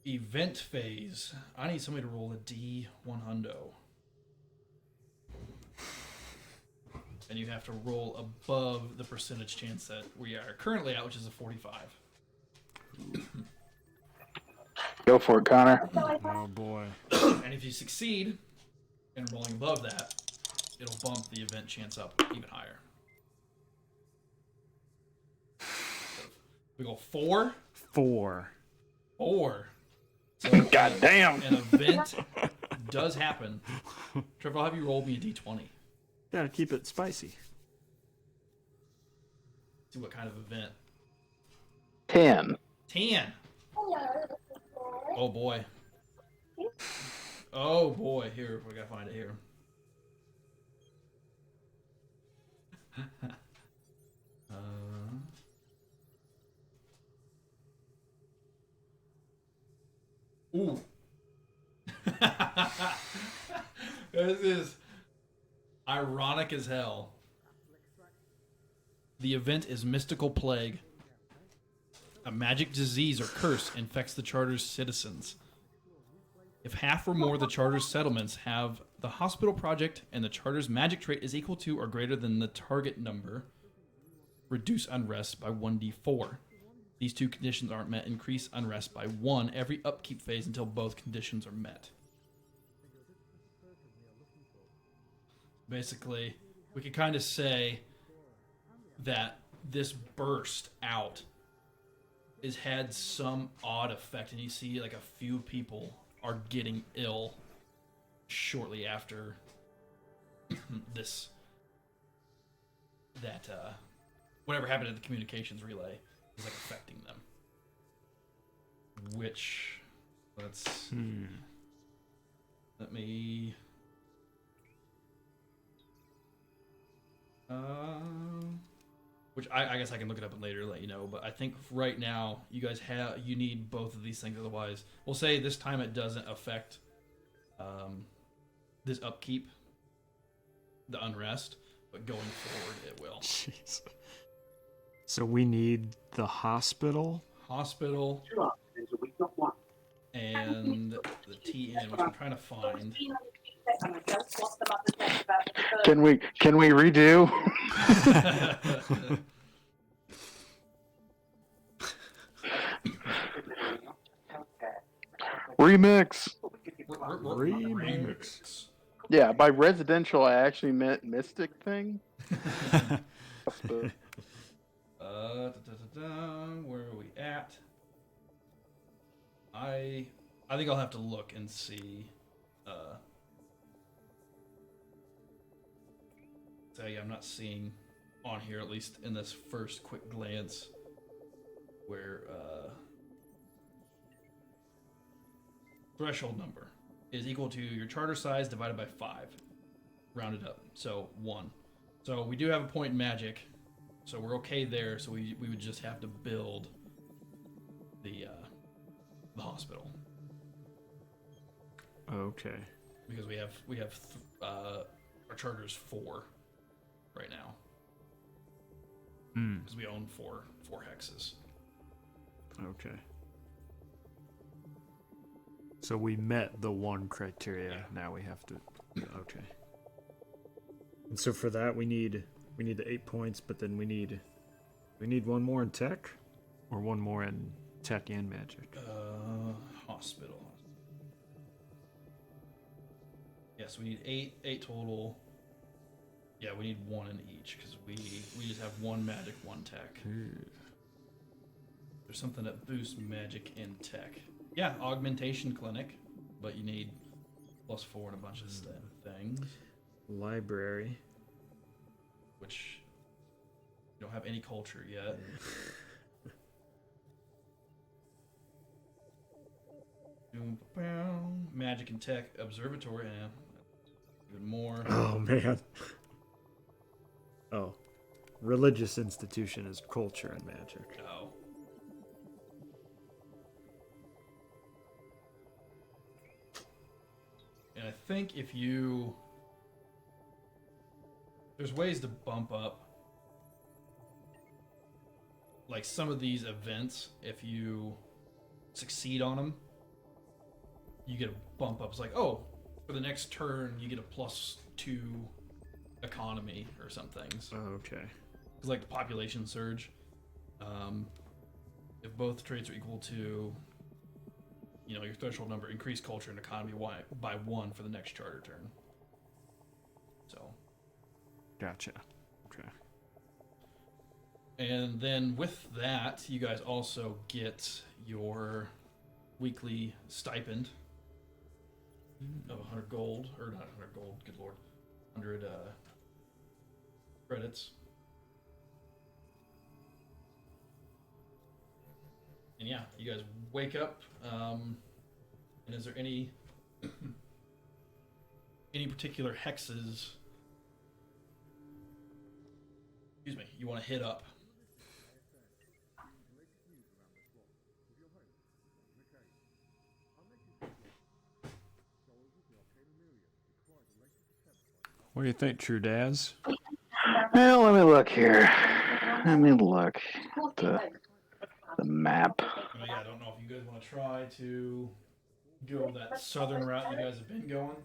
event phase. I need somebody to roll a D100. and you have to roll above the percentage chance that we are currently at, which is a 45. Go for it, Connor. Oh boy. And if you succeed in rolling above that, it'll bump the event chance up even higher. We go 4. 4. 4. So God damn. an event does happen. Trevor, I'll have you roll me a d20. Gotta keep it spicy. See what kind of event. 10. 10. Oh boy. Oh boy. Here, we gotta find it here. Ooh. This is ironic as hell. The event is Mystical Plague. A magic disease or curse infects the Charter's citizens. If half or more of the Charter's settlements have the hospital project and the Charter's magic trait is equal to or greater than the target number, reduce unrest by 1d4. These two conditions aren't met, increase unrest by 1 every upkeep phase until both conditions are met. Basically, we could kind of say that this burst out has had some odd effect, and you see like a few people are getting ill shortly after this, that whatever happened at the communications relay is like affecting them. Which, let me which I guess I can look it up later and let you know, but I think right now you need both of these things, otherwise we'll say this time it doesn't affect this upkeep, the unrest, but going forward it will. Jeez. So we need the hospital, and the TN, which I'm trying to find. Can we redo? Remix. Remix. Yeah, by residential I actually meant mystic thing. Where are we at? I think I'll have to look and see. So yeah, I'm not seeing on here, at least in this first quick glance, where threshold number is equal to your charter size divided by 5, rounded up, so 1. So we do have a point in magic, so we're okay there. So we would just have to build the hospital. Okay. Because we have our charter's 4 right now. Because we own four hexes. Okay. So we met the 1 criteria. Yeah. Now we have to. Okay. And so for that we need the 8 points, but then we need 1 more in tech, or 1 more in tech and magic. Hospital. Yes, we need 8 total. Yeah, we need 1 in each because we just have 1 magic, 1 tech. There's something that boosts magic and tech. Yeah, augmentation clinic, but you need +4 and a bunch of things. Library, which you don't have any culture yet. Magic and tech observatory, yeah, even more. Oh man. Oh, religious institution is culture and magic. Oh. And I think there's ways to bump up like some of these events. If you succeed on them, you get a bump up. It's like, oh, for the next turn you get a +2 economy or some things. Oh, okay. Because like the population surge, if both traits are equal to, your threshold number, increase culture and economy by 1 for the next charter turn. So. Gotcha. Okay. And then with that, you guys also get your weekly stipend of 100 gold, or not 100 gold, good lord, 100 credits. And yeah, you guys wake up, and is there any particular hexes, excuse me, you want to hit up? What do you think, True Daz? Well, let me look here. Let me look at the map. Yeah, I don't know if you guys want to try to go that southern route you guys have been going.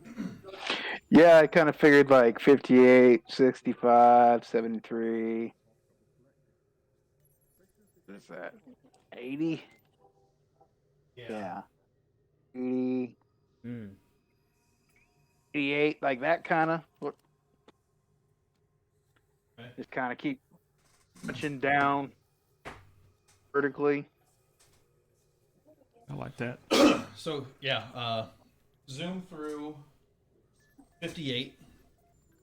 Yeah, I kind of figured like 58, 65, 73. What is that? 80? Yeah. 80, 88, like that kind of. Okay. Just kind of keep punching down vertically. I like that. So yeah, zoom through 58.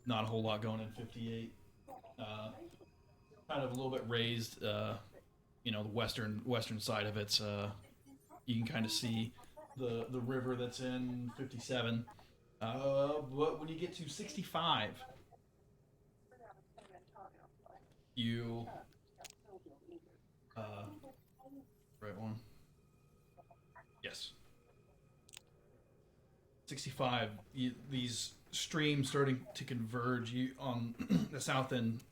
Not a whole lot going in 58. Kind of a little bit raised. The western side of it's. You can kind of see the river that's in 57. But when you get to 65, you right one. Yes. 65. These streams starting to converge. You on the south end,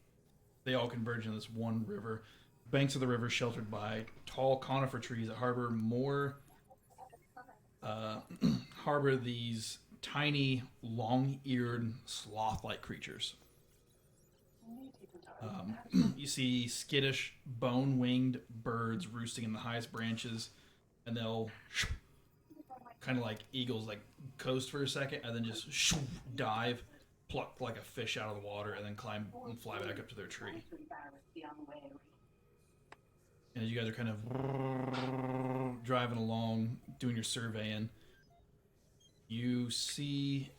they all converge in this one river. Banks of the river sheltered by tall conifer trees that harbor these tiny, long-eared, sloth-like creatures. You see skittish, bone-winged birds roosting in the highest branches, and they'll kind of like eagles, like coast for a second, and then just dive, pluck like a fish out of the water, and then climb and fly back up to their tree. And as you guys are kind of driving along, doing your surveying, you see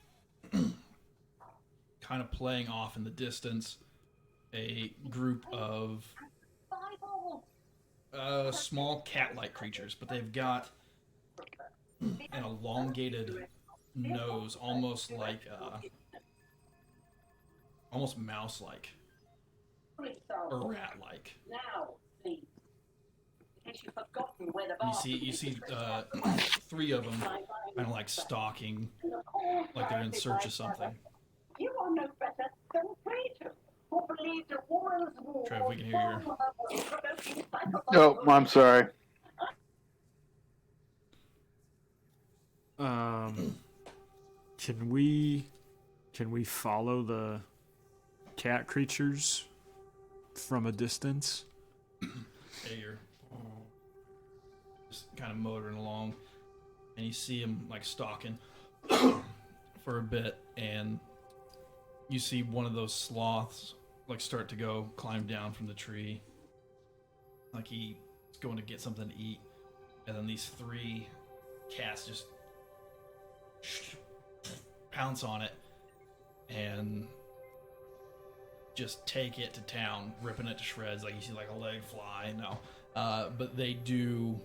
kind of playing off in the distance a group of small cat-like creatures, but they've got an elongated nose, almost like almost mouse-like or rat-like. You see 3 of them kind of like stalking, like they're in search of something. You are no better than Peter, who believed a woman's war. Trev, we can hear Oh, I'm sorry. Can we follow the cat creatures from a distance? Yeah, you're just kind of motoring along, and you see him like stalking for a bit, and you see one of those sloths like start to climb down from the tree, like he's going to get something to eat, and then these 3 cats just pounce on it and just take it to town, ripping it to shreds. Like you see like a leg fly. No, but they do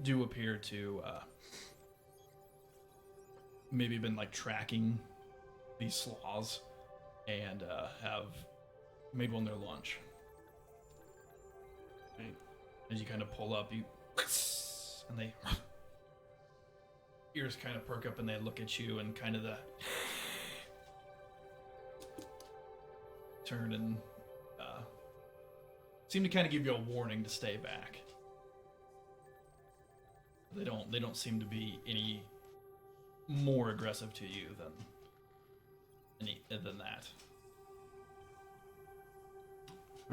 appear to maybe been like tracking these sloths and have made one their lunch. Right. As you kind of pull up, and they ears kind of perk up and they look at you, and kind of the turn and seem to kind of give you a warning to stay back. They don't seem to be any more aggressive to you than that.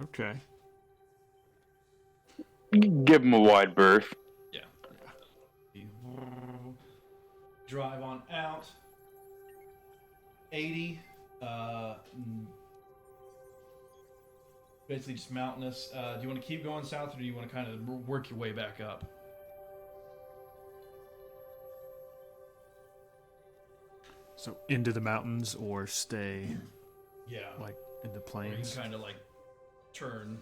Okay. Give him a wide berth. Yeah. You drive on out. 80. Basically just mountainous. Do you want to keep going south, or do you want to kind of work your way back up? So into the mountains or stay Yeah. like in the Or you plains? can kind of like turn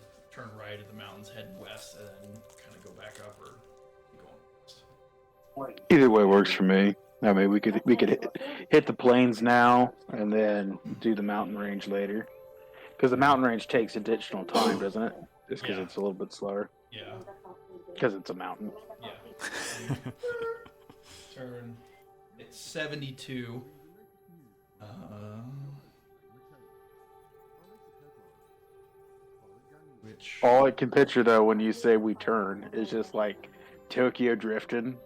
right at the mountains, head west, and then kind of go back up, or keep going west. Either way works for me. I mean, we could hit the plains now and then do the mountain range later. Because the mountain range takes additional time, doesn't it? Just because Yeah. it's a little bit slower. Yeah. Because it's a mountain. Yeah. Turn. It's 72. Which All I can picture though when you say we turn is just like Tokyo drifting.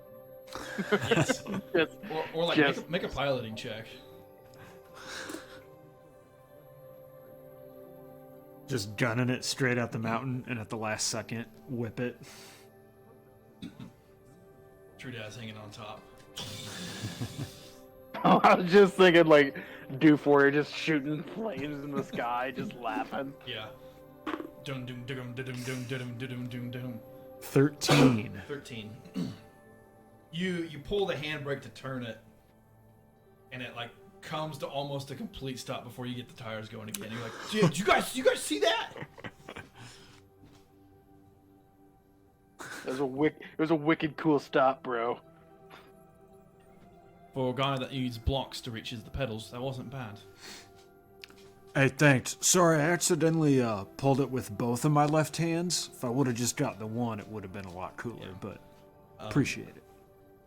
yes, Just, or like just- make a piloting check. Just gunning it straight out the mountain and at the last second whip it. True Dad's hanging on top. I was just thinking like Doofor just shooting flames in the sky, just laughing. Yeah. Dum dum dum dum dum dum dum dum dum. 13. 13. You pull the handbrake to turn it, and it like comes to almost a complete stop before you get the tires going again. You're like, did you guys see that? It was a wicked cool stop, bro. For a guy that used blocks to reach the pedals, that wasn't bad. Hey, thanks. Sorry, I accidentally pulled it with both of my left hands. If I would have just got the one, it would have been a lot cooler, Yeah. but appreciate it.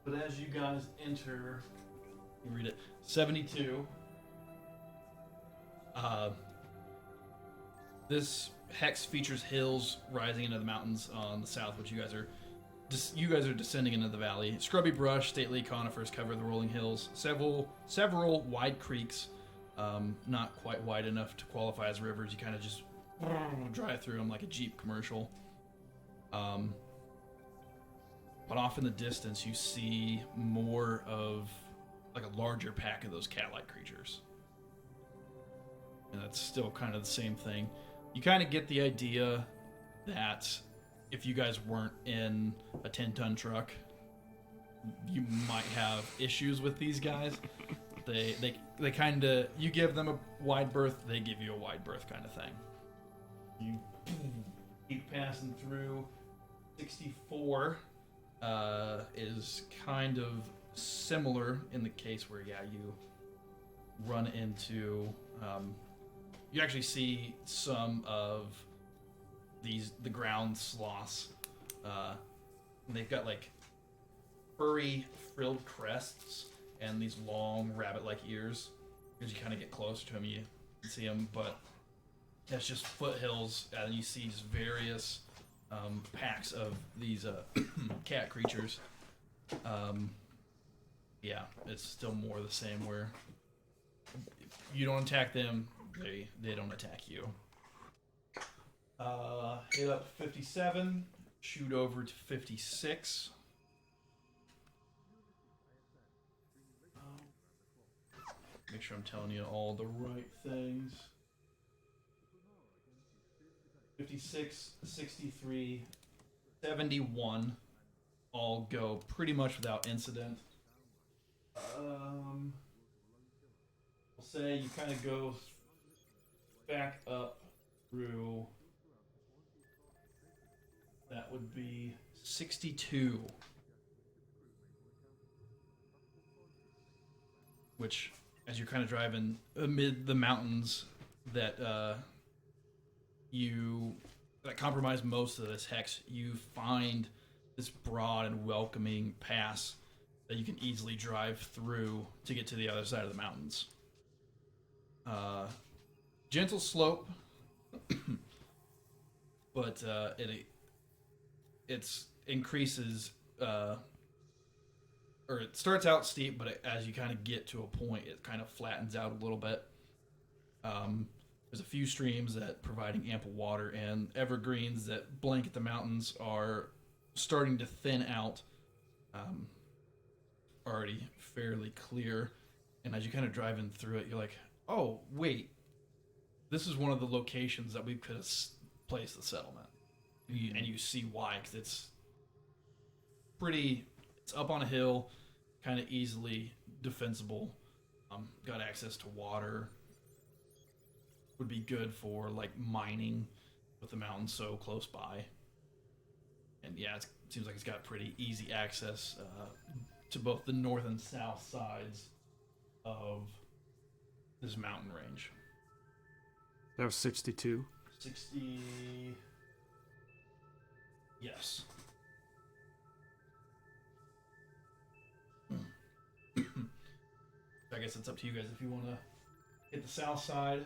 But as you guys enter, you read it, 72. This hex features hills rising into the mountains on the south, which you guys are descending into the valley. Scrubby brush, stately conifers cover the rolling hills. Several wide creeks, not quite wide enough to qualify as rivers. You kind of just drive through them like a Jeep commercial. But off in the distance, you see more of like a larger pack of those cat-like creatures. And that's still kind of the same thing. You kind of get the idea that if you guys weren't in a 10-ton truck, you might have issues with these guys. They kind of, you give them a wide berth, they give you a wide berth kind of thing. You keep passing through. 64 is kind of similar in the case where, yeah, you run into, you actually see some of the ground sloths. And they've got like furry frilled crests and these long rabbit-like ears. As you kind of get closer to them, you can see them, but it's just foothills, and you see just various packs of these cat creatures. Yeah, it's still more the same where you don't attack them, they don't attack you. Hit up 57, shoot over to 56. Make sure I'm telling you all the right things. 56, 63, 71 all go pretty much without incident. We'll say you kind of go back up through, that would be 62. Which, as you're kind of driving amid the mountains that that compromise most of this hex, you find this broad and welcoming pass that you can easily drive through to get to the other side of the mountains. Gentle slope, but it increases, or it starts out steep, but as you kind of get to a point, it kind of flattens out a little bit. There's a few streams that providing ample water, and evergreens that blanket the mountains are starting to thin out. Already fairly clear, and as you kind of drive in through it, you're like, oh wait, this is one of the locations that we could have placed the settlement. And you see why, because it's up on a hill, kind of easily defensible. Got access to water. Would be good for like mining with the mountains so close by. And yeah, it seems like it's got pretty easy access to both the north and south sides of this mountain range. That was 62. 60. Yes. I guess it's up to you guys if you want to hit the south side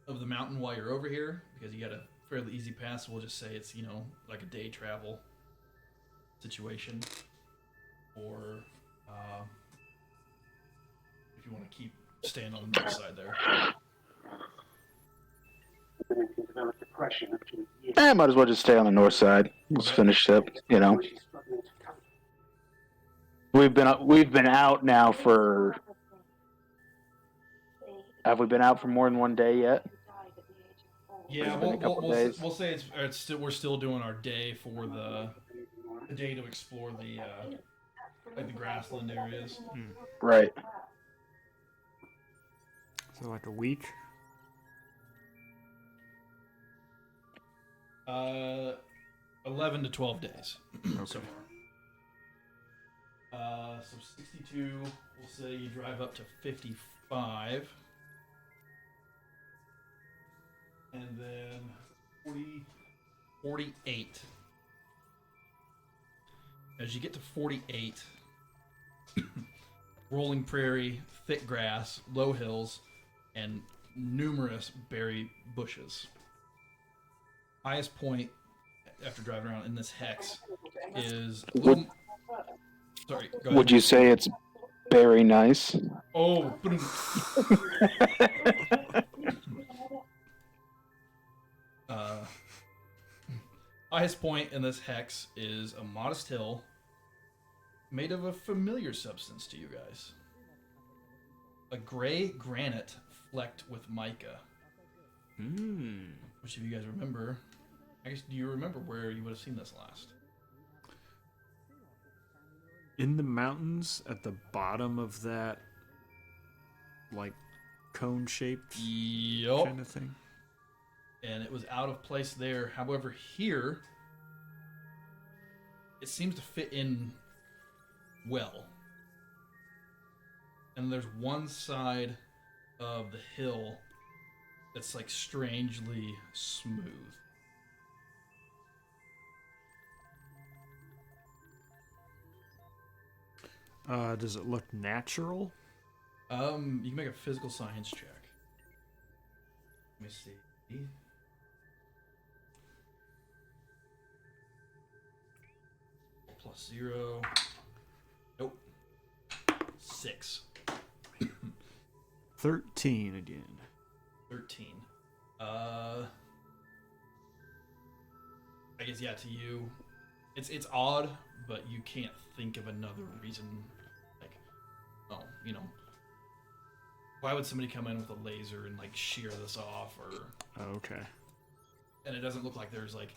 of the mountain while you're over here, because you got a fairly easy pass. So we'll just say it's, like a day travel situation. Or if you want to keep staying on the north side there. Might as well just stay on the north side. Let's finish up, We've been out now for. Have we been out for more than one day yet? Yeah, we'll say it's still, we're still doing our day for the day to explore the like the grassland areas. Right. So like a week. 11 to 12 days Okay. so far. So 62, we'll say you drive up to 55. And then 48. As you get to 48, rolling prairie, thick grass, low hills, and numerous berry bushes. Highest point after driving around in this hex is sorry, go ahead. Would you say it's very nice? Oh, highest point in this hex is a modest hill made of a familiar substance to you guys. A gray granite flecked with mica. Which, if you guys remember, I guess, do you remember where you would have seen this last? In the mountains at the bottom of that, like, cone-shaped kind of thing. And it was out of place there. However, here, it seems to fit in well. And there's one side of the hill that's like strangely smooth. Does it look natural? You can make a physical science check. Let me see. +0. Nope. 6. 13 again. 13. I guess, yeah, to you, it's odd, but you can't think of another reason. Like, oh, why would somebody come in with a laser and like shear this off, or? Oh, okay. And it doesn't look like there's like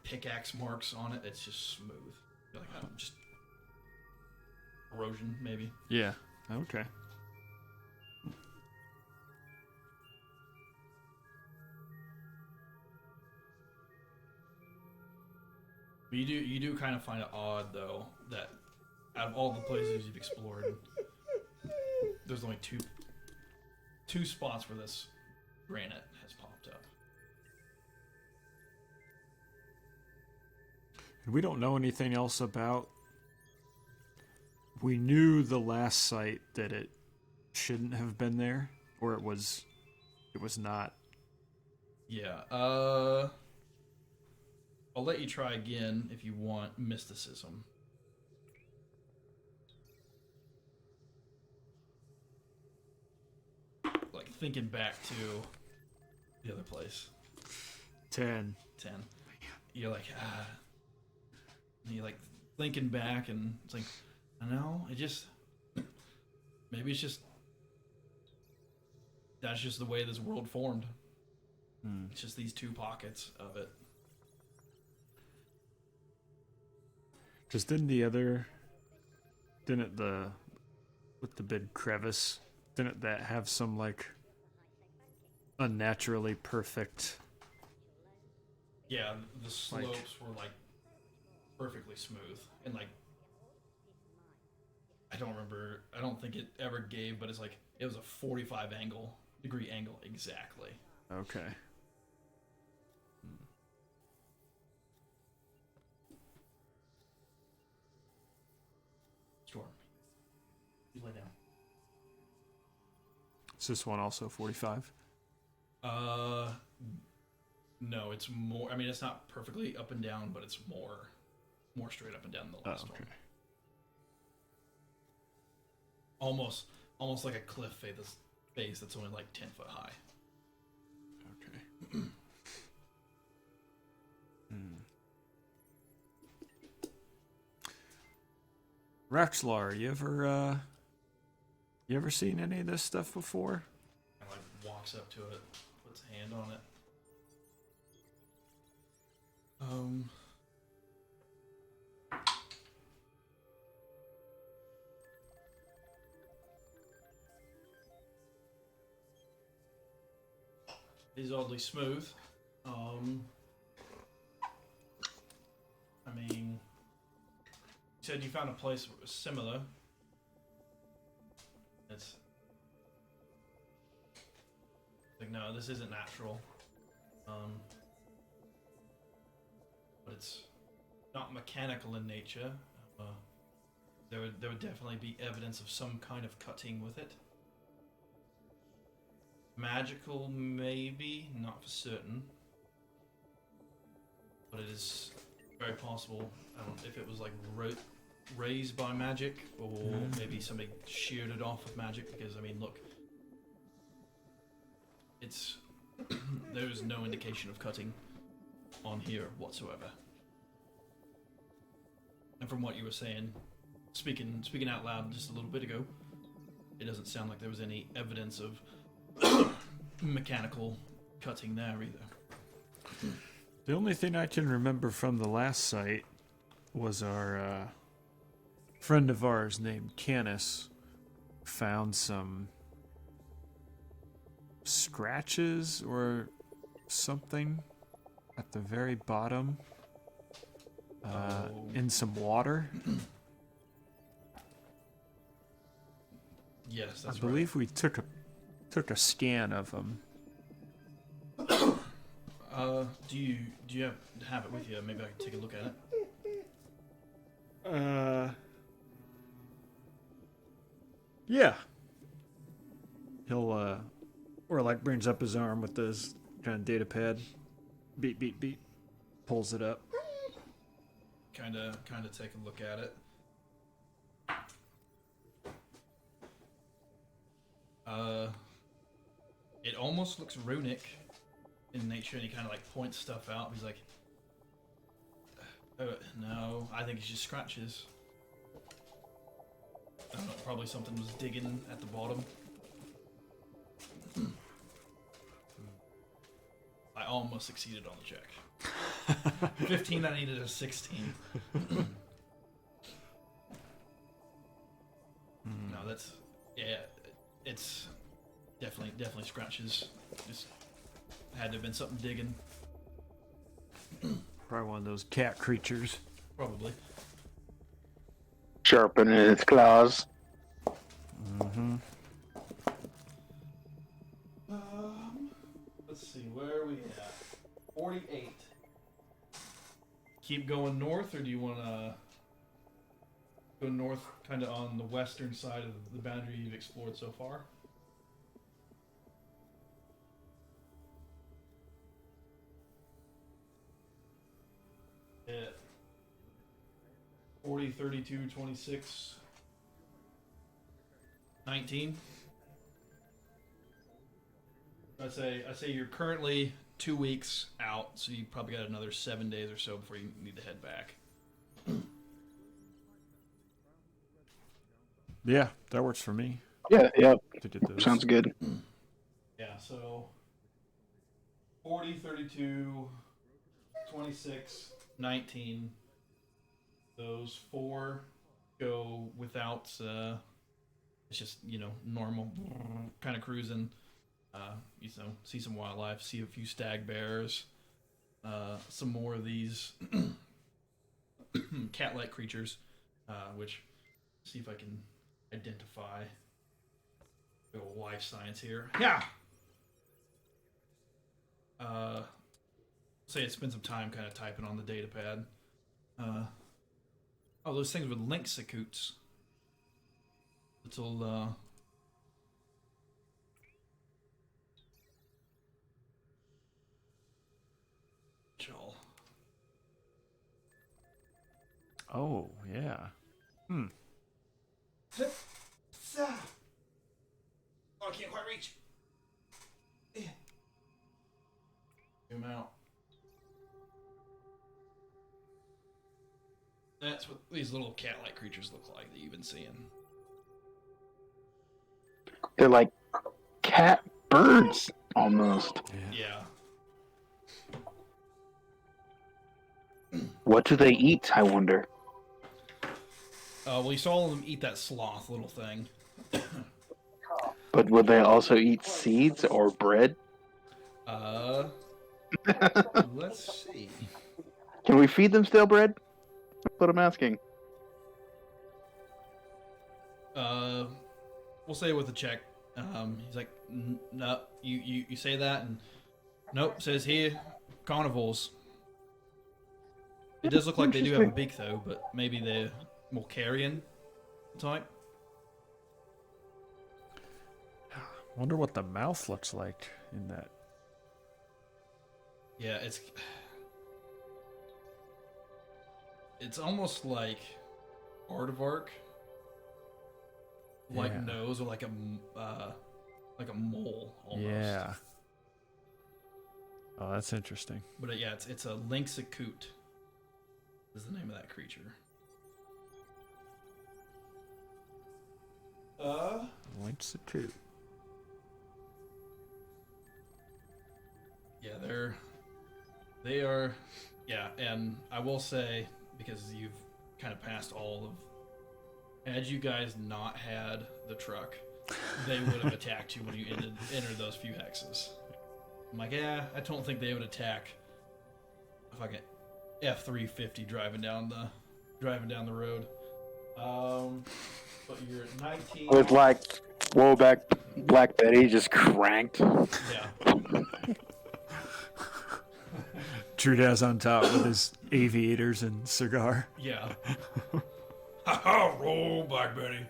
pickaxe marks on it. It's just smooth. Like just erosion, maybe. Yeah. Okay. But you do kind of find it odd, though, that out of all the places you've explored, there's only two spots where this granite has popped up. We don't know anything else about. We knew the last site that it shouldn't have been there, or it was not. Yeah. I'll let you try again if you want mysticism. Like thinking back to the other place. 10. You're like, and you're like thinking back, and it's like, I know, maybe it's just, that's just the way this world formed. It's just these two pockets of it. Just with the big crevice, didn't that have some like unnaturally perfect? Yeah, the slopes were like perfectly smooth, and like I don't think it ever gave, but it's like it was a 45-degree angle exactly. Okay. Storm, you lay down. Is this one also 45? No, it's more. I mean, it's not perfectly up and down, but it's more straight up and down than the last one. Almost like a cliff face that's only like 10 foot high. Okay. Rexlar, you ever seen any of this stuff before? And like walks up to it, puts a hand on it. He's oddly smooth. I mean, you said you found a place that was similar. It's like, no, this isn't natural. But it's not mechanical in nature. There would definitely be evidence of some kind of cutting with it. Magical, maybe, not for certain. But it is very possible. I don't know if it was like raised by magic, or maybe somebody sheared it off with magic. Because I mean, look, it's there is no indication of cutting on here whatsoever. And from what you were saying, speaking out loud just a little bit ago, it doesn't sound like there was any evidence of mechanical cutting there either. The only thing I can remember from the last site was our friend of ours named Canis found some scratches or something at the very bottom in some water. Yes, that's I believe we took a scan of them. Do you have it with you? Maybe I can take a look at it. Yeah. He'll or like brings up his arm with this kind of data pad. Beep beep beep. Pulls it up. Kind of take a look at it. It almost looks runic in nature, and he kind of like points stuff out. He's like, no, I think it's just scratches. I don't know, probably something was digging at the bottom. I almost succeeded on the check. 15, I needed a 16. No, it's definitely scratches. Just had to have been something digging. Probably one of those cat creatures. Probably. Sharpening its claws. Mm-hmm. Let's see, where are we at? 48. Keep going north, or do you want to go north kind of on the western side of the boundary you've explored so far? At 40, 32, 26, 19. I say you're currently 2 weeks out, so you probably got another 7 days or so before you need to head back. Yeah, that works for me. Yeah, yeah. To get those. Sounds good. Yeah, so 40, 32, 26, 19. Those 4 go without, it's just, normal kind of cruising. See some wildlife, see a few stag bears, some more of these cat-like creatures, which, see if I can identify. Big old life science here. Yeah! Say I spent some time kind of typing on the data pad. Those things with lynxicutes. Little, Joel. Oh, yeah. Oh, I can't quite reach. Zoom out. That's what these little cat-like creatures look like that you've been seeing. They're like cat birds almost. Yeah. What do they eat, I wonder? Well, you saw them eat that sloth little thing. But would they also eat seeds or bread? Let's see. Can we feed them stale bread? That's what I'm asking. We'll say with a check. He's like, no, you say that, and nope, says here, carnivores. It does look like they do have a beak though, but maybe they're more carrion type. Wonder what the mouth looks like in that. Yeah, it's almost like aardvark, like nose, or like a mole almost. Yeah. Oh, that's interesting. But yeah, it's a lynxicoot. Is the name of that creature. Lynxicoot. Yeah, they are, yeah, and I will say, because you've kind of passed all of, had you guys not had the truck, they would have attacked you when you entered those few hexes. I'm like, yeah, I don't think they would attack a fucking F-350 driving down the road. But you're at 19. With like Woback Black Betty just cranked. Yeah. Trudaz on top with his aviators and cigar. Yeah. Ha roll, Black Betty.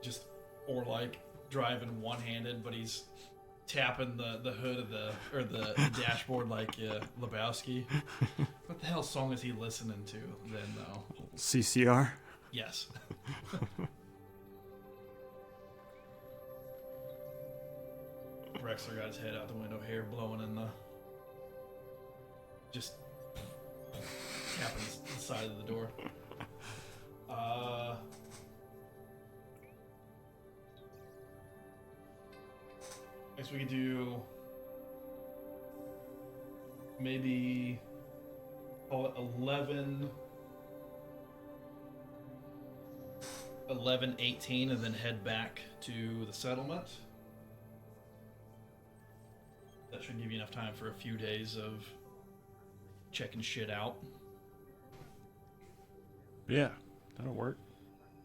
Just, or like driving one-handed, but he's tapping the hood of the dashboard like Lebowski. What the hell song is he listening to then, though? CCR? Yes. Rexler got his head out the window, hair blowing in the... Just tapping the side of the door. Guess we could do maybe call it 11:18, and then head back to the settlement. That should give you enough time for a few days of checking shit out. Yeah, that'll work.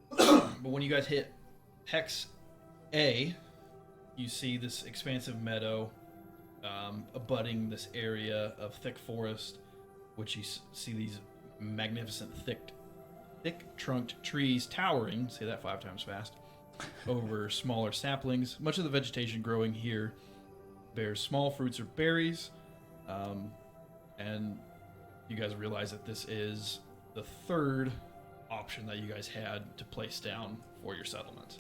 But when you guys hit Hex A, you see this expansive meadow abutting this area of thick forest, which you see these magnificent thick-trunked trees towering, say that 5 times fast, over smaller saplings. Much of the vegetation growing here bears small fruits or berries, and you guys realize that this is the third option that you guys had to place down for your settlement.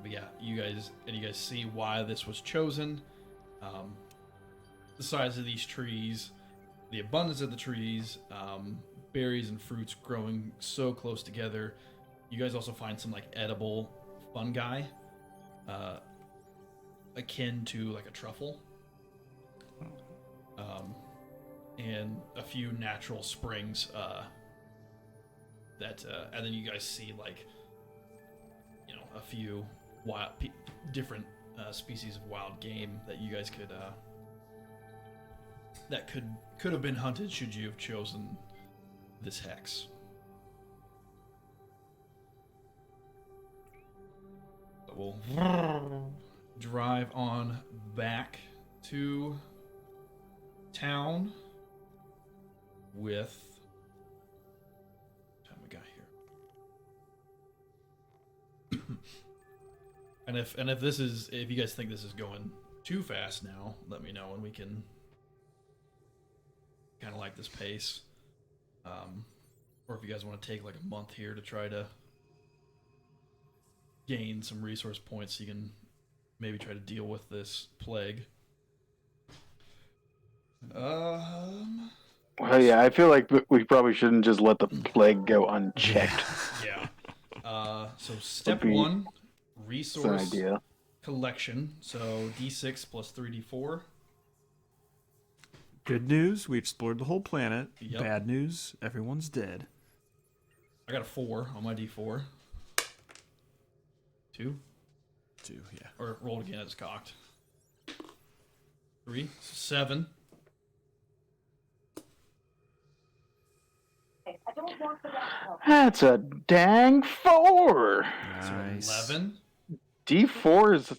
But yeah, you guys see why this was chosen. The size of these trees, the abundance of the trees, berries and fruits growing so close together. You guys also find some like edible fungi, akin to like a truffle, and a few natural springs. And then you guys see like, a few different species of wild game that you guys could that could have been hunted should you have chosen this hex. So we'll drive on back to town with what time we got here. and if you guys think this is going too fast now, let me know and we can kind of like this pace. Or if you guys want to take like a month here to try to gain some resource points so you can maybe try to deal with this plague. Well, yeah, I feel like we probably shouldn't just let the plague go unchecked. Yeah. So step one, resource idea. collection. So D6 plus 3D4. Good news, we explored the whole planet. Yep. Bad news, everyone's dead. I got a 4 on my D4. 2? 2, yeah. Or rolled again, it's cocked. 3, so 7. I don't want the laptop. That's a dang 4. Nice. So 11. D4 is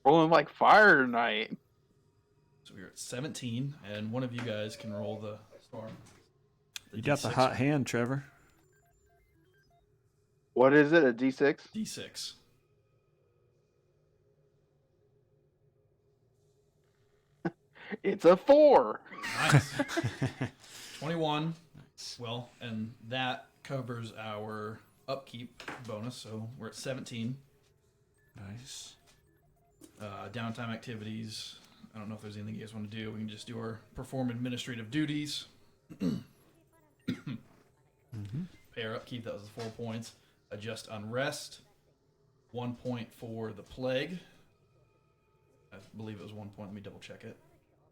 rolling like fire tonight. So we're at 17, and one of you guys can roll the storm. You got the hot hand, Trevor. What is it, a D6? D6. It's a 4. Nice. 21. Nice. Well, and that covers our upkeep bonus, so we're at 17. Nice. Downtime activities. I don't know if there's anything you guys want to do. We can just do our perform administrative duties. Pay our upkeep, that was the 4 points. Adjust unrest. 1 point for the plague. I believe it was 1 point. Let me double check it.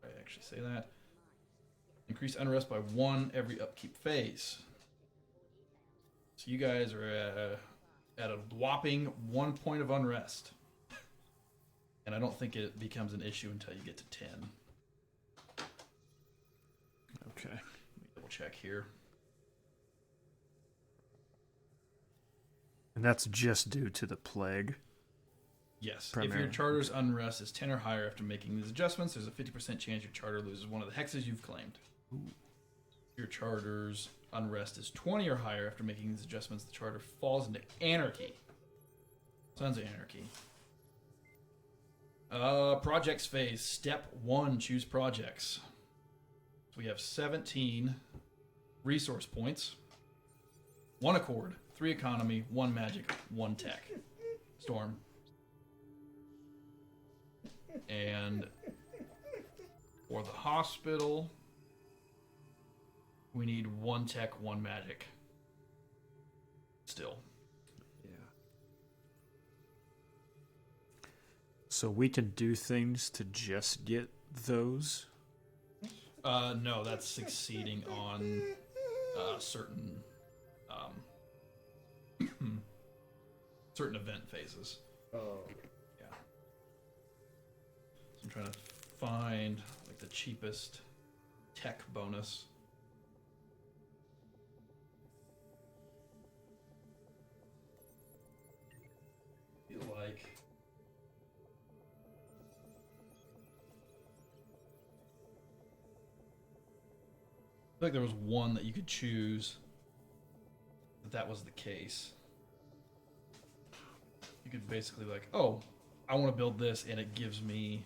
I actually say that. Increase unrest by 1 every upkeep phase. So you guys are at a whopping 1 point of unrest. And I don't think it becomes an issue until you get to 10. Okay. Let me double check here. And that's just due to the plague. Yes. Primarily. If your charter's unrest is 10 or higher after making these adjustments, there's a 50% chance your charter loses one of the hexes you've claimed. Ooh. If your charter's unrest is 20 or higher after making these adjustments, the charter falls into anarchy. Sons of Anarchy. Projects phase. Step 1, choose projects. So we have 17 resource points. 1 accord, 3 economy, 1 magic, 1 tech. Storm. And for the hospital, we need 1 tech, 1 magic. Still. Yeah. So we can do things to just get those? No, that's succeeding on certain certain event phases. Oh. Yeah. So I'm trying to find like the cheapest tech bonus. I feel like there was one that you could choose that was the case. You could basically be like, oh, I want to build this, and it gives me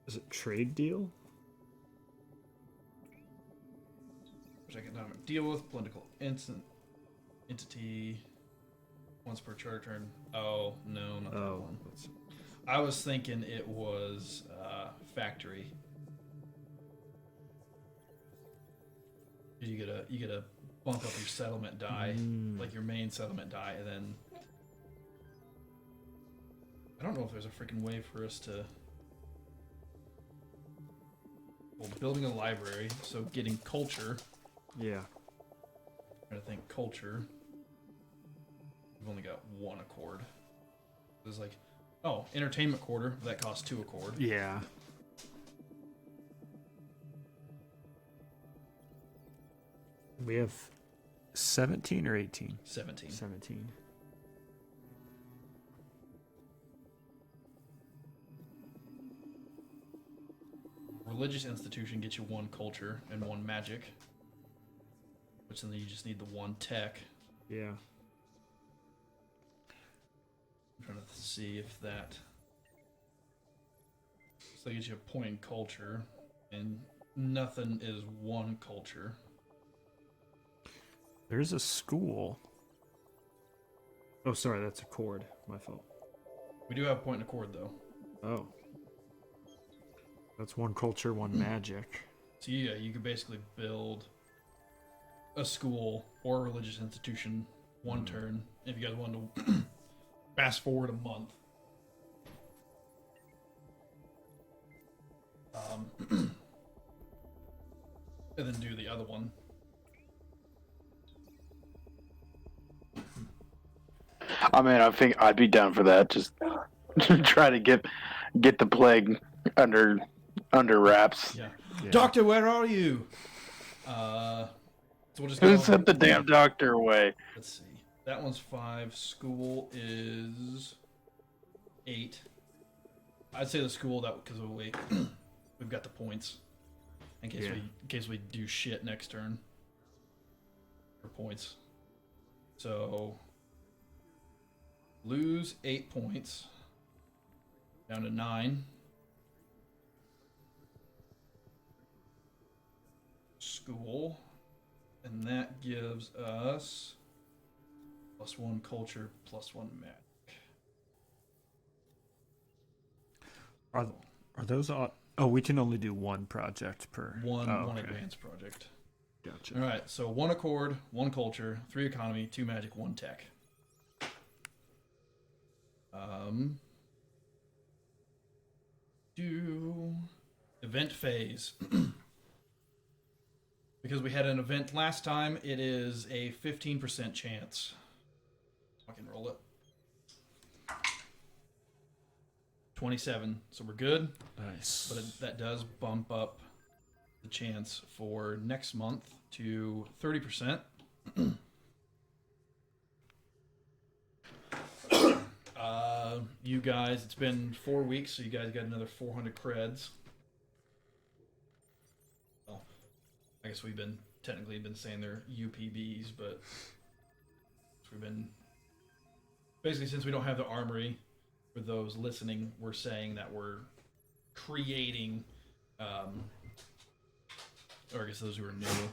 Is it trade deal? Economic deal with political entity once per charter turn. Oh, no, not that one. I was thinking it was factory. You get a bump up your settlement die, like your main settlement die, and then I don't know if there's a freaking way for us to. Well, building a library, so getting culture. Yeah. I'm trying to think culture. We've only got one accord. There's like, oh, entertainment quarter, that costs 2 accord. Yeah. We have 17 or 18? 17. 17. Religious institution gets you 1 culture and 1 magic. Which then you just need the 1 tech. Yeah. I'm trying to see if that. So that gets you a point in culture, and nothing is 1 culture. There's a school. Oh, sorry, that's a chord. My fault. We do have a point in accord, though. Oh. That's 1 culture, 1 magic. So yeah, you could basically build a school or a religious institution 1 turn. If you guys want to fast forward a month. And then do the other one. I mean, I think I'd be down for that. Just try to get the plague under wraps. Yeah. Yeah. Doctor, where are you? So we'll just Who go. sent the damn doctor away? Let's see. That one's 5. School is 8. I'd say the school that because we've got the points in case we do shit next turn for points. So lose 8 points down to 9. School, and that gives us +1 culture, +1 magic. Are those all? Oh, we can only do 1 project per. One okay. advanced project. Gotcha. All right, so 1 accord, 1 culture, 3 economy, 2 magic, 1 tech. Do event phase. Because we had an event last time, it is a 15% chance. I can roll it. 27, so we're good. Nice. But that does bump up the chance for next month to 30%. You guys, it's been 4 weeks, so you guys got another 400 creds. Well, I guess we've technically been saying they're UPBs, but we've been basically, since we don't have the armory, for those listening, we're saying that we're creating, or I guess those who are new,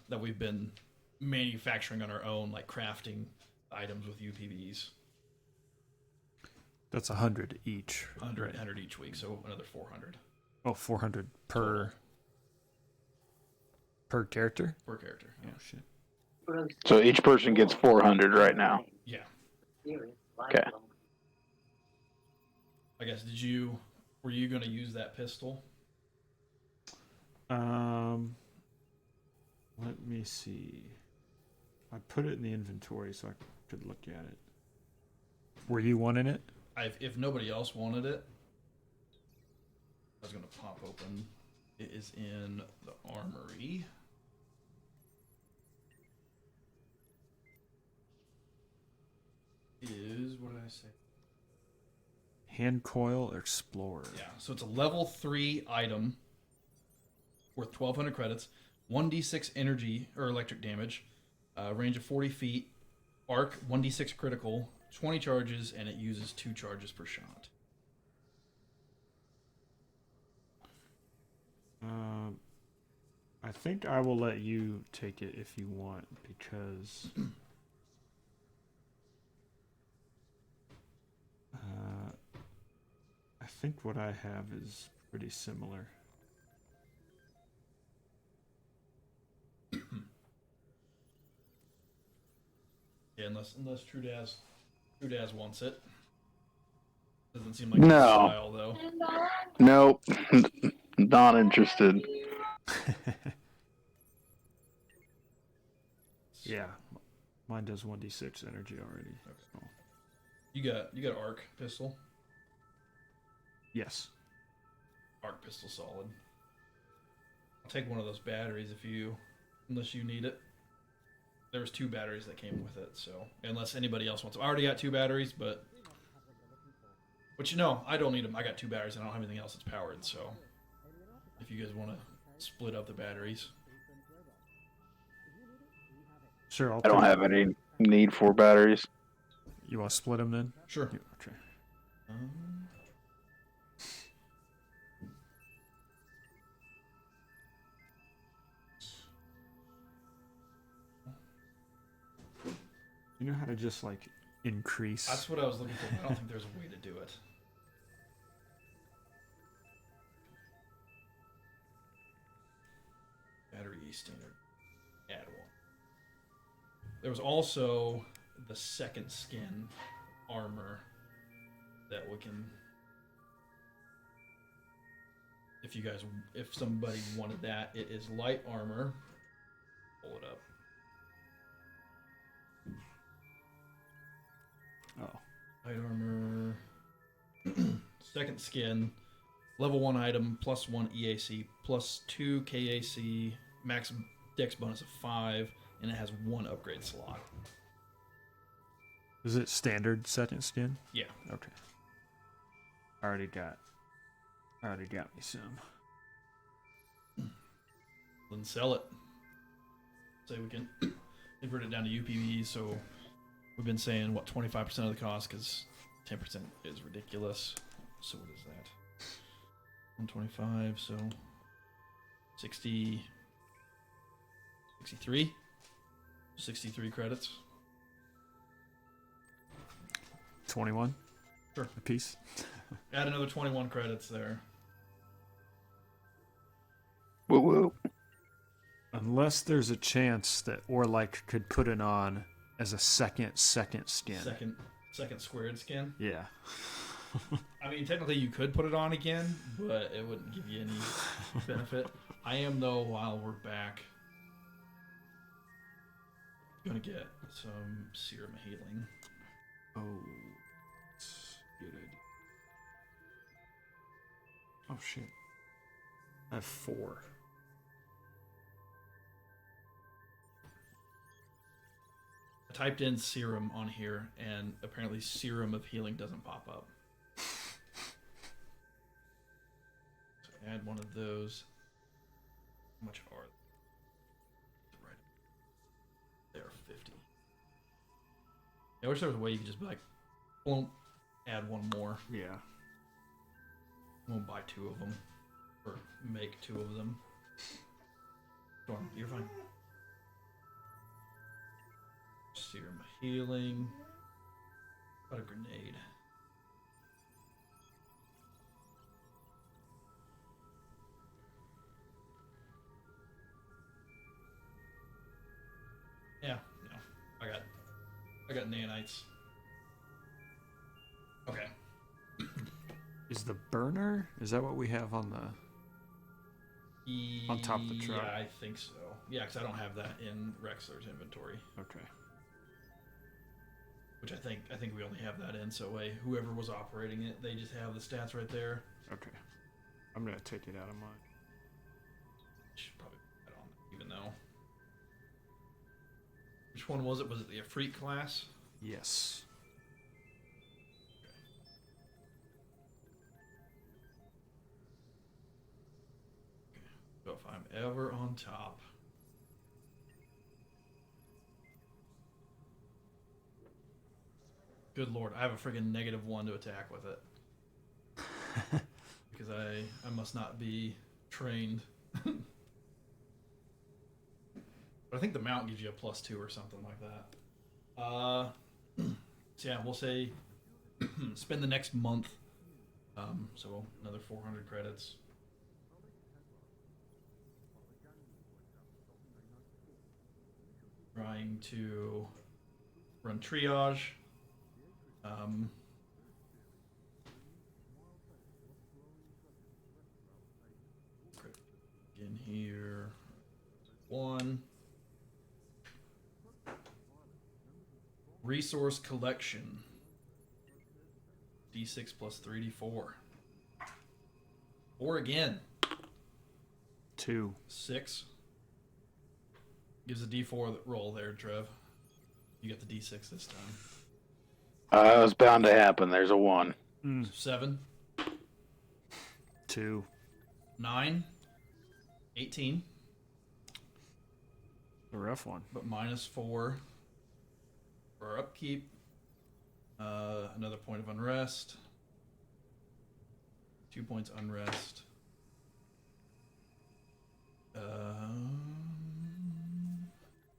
that we've been manufacturing on our own, like crafting items with UPBs. That's 100 each. 100 each week, so another 400. Oh, 400 per character? Per character, yeah. Oh, shit. So each person gets 400 right now. Yeah. Okay. I guess, were you going to use that pistol? Let me see. I put it in the inventory so I could look at it. Were you wanting it? If nobody else wanted it, I was going to pop open. It is in the armory. It is, what did I say? Hand coil explorer. Yeah, so it's a level 3 item worth 1,200 credits, 1d6 energy or electric damage, range of 40 feet, arc 1d6 critical, 20 charges, and it uses 2 charges per shot. I think I will let you take it if you want, because I think what I have is pretty similar. Yeah, unless Trudaz wants it. Doesn't seem like his No. style though. Nope. Not interested. Yeah, mine does 1d6 energy already. Okay. So. You got arc pistol. Yes. Arc pistol solid. I'll take one of those batteries unless you need it. There was 2 batteries that came with it, so unless anybody else wants them. I already got 2 batteries, but I don't need them. I got 2 batteries and I don't have anything else that's powered, so if you guys want to split up the batteries. Sure, I don't have any need for batteries. You want to split them then? Sure. Yeah, okay. You know how to just like increase? That's what I was looking for. But I don't think there's a way to do it. Battery standard. Add 1. There was also the second skin armor that we can. If somebody wanted that, it is light armor. Pull it up. Oh. Light armor. Second skin. Level 1 item, plus 1 EAC, plus 2 KAC, max dex bonus of 5, and it has 1 upgrade slot. Is it standard second skin? Yeah. Okay. Already got me some. Then sell it. Say we can convert it down to UPB, so we've been saying, 25% of the cost, because 10% is ridiculous. So what is that? 125, so 60, 63? 63 credits. 21? Sure. A piece? Add another 21 credits there. Woo woo. Unless there's a chance that Orlike could put it on as a second skin. Second squared skin. Yeah. I mean, technically you could put it on again, but it wouldn't give you any benefit. I am, though, while we're back, gonna get some serum healing. Oh, that's a good idea. Oh shit. I have 4. I typed in serum on here, and apparently serum of healing doesn't pop up. So add one of those. How much are they? Right. They are 50. I wish there was a way you could just be like, won't add 1 more. Yeah. Won't buy 2 of them. Or make 2 of them. Go on, you're fine. Serum healing. Got a grenade. Yeah, no. I got nanites. Okay. Is the burner? Is that what we have on the? On top of the truck? Yeah, I think so. Yeah, because I don't have that in Rexler's inventory. Okay. Which I think we only have that in, so whoever was operating it, they just have the stats right there. Okay. I'm gonna take it out of mine. Should probably put that on, even though. Which one was it? Was it the Efreet class? Yes. So if I'm ever on top. Good lord, I have a friggin' -1 to attack with it. Because I must not be trained But I think the mount gives you a +2 or something like that. So yeah, we'll say spend the next month. So another 400 credits. Trying to run triage. In here, 1. Resource collection. D6 plus 3d4. 4 again. 2. 6. Gives a d4 roll there, Trev. You get the d6 this time. It was bound to happen. There's a 1. 7. 2. 9. 18. A rough one. But -4 for our upkeep. Another point of unrest. 2 points unrest.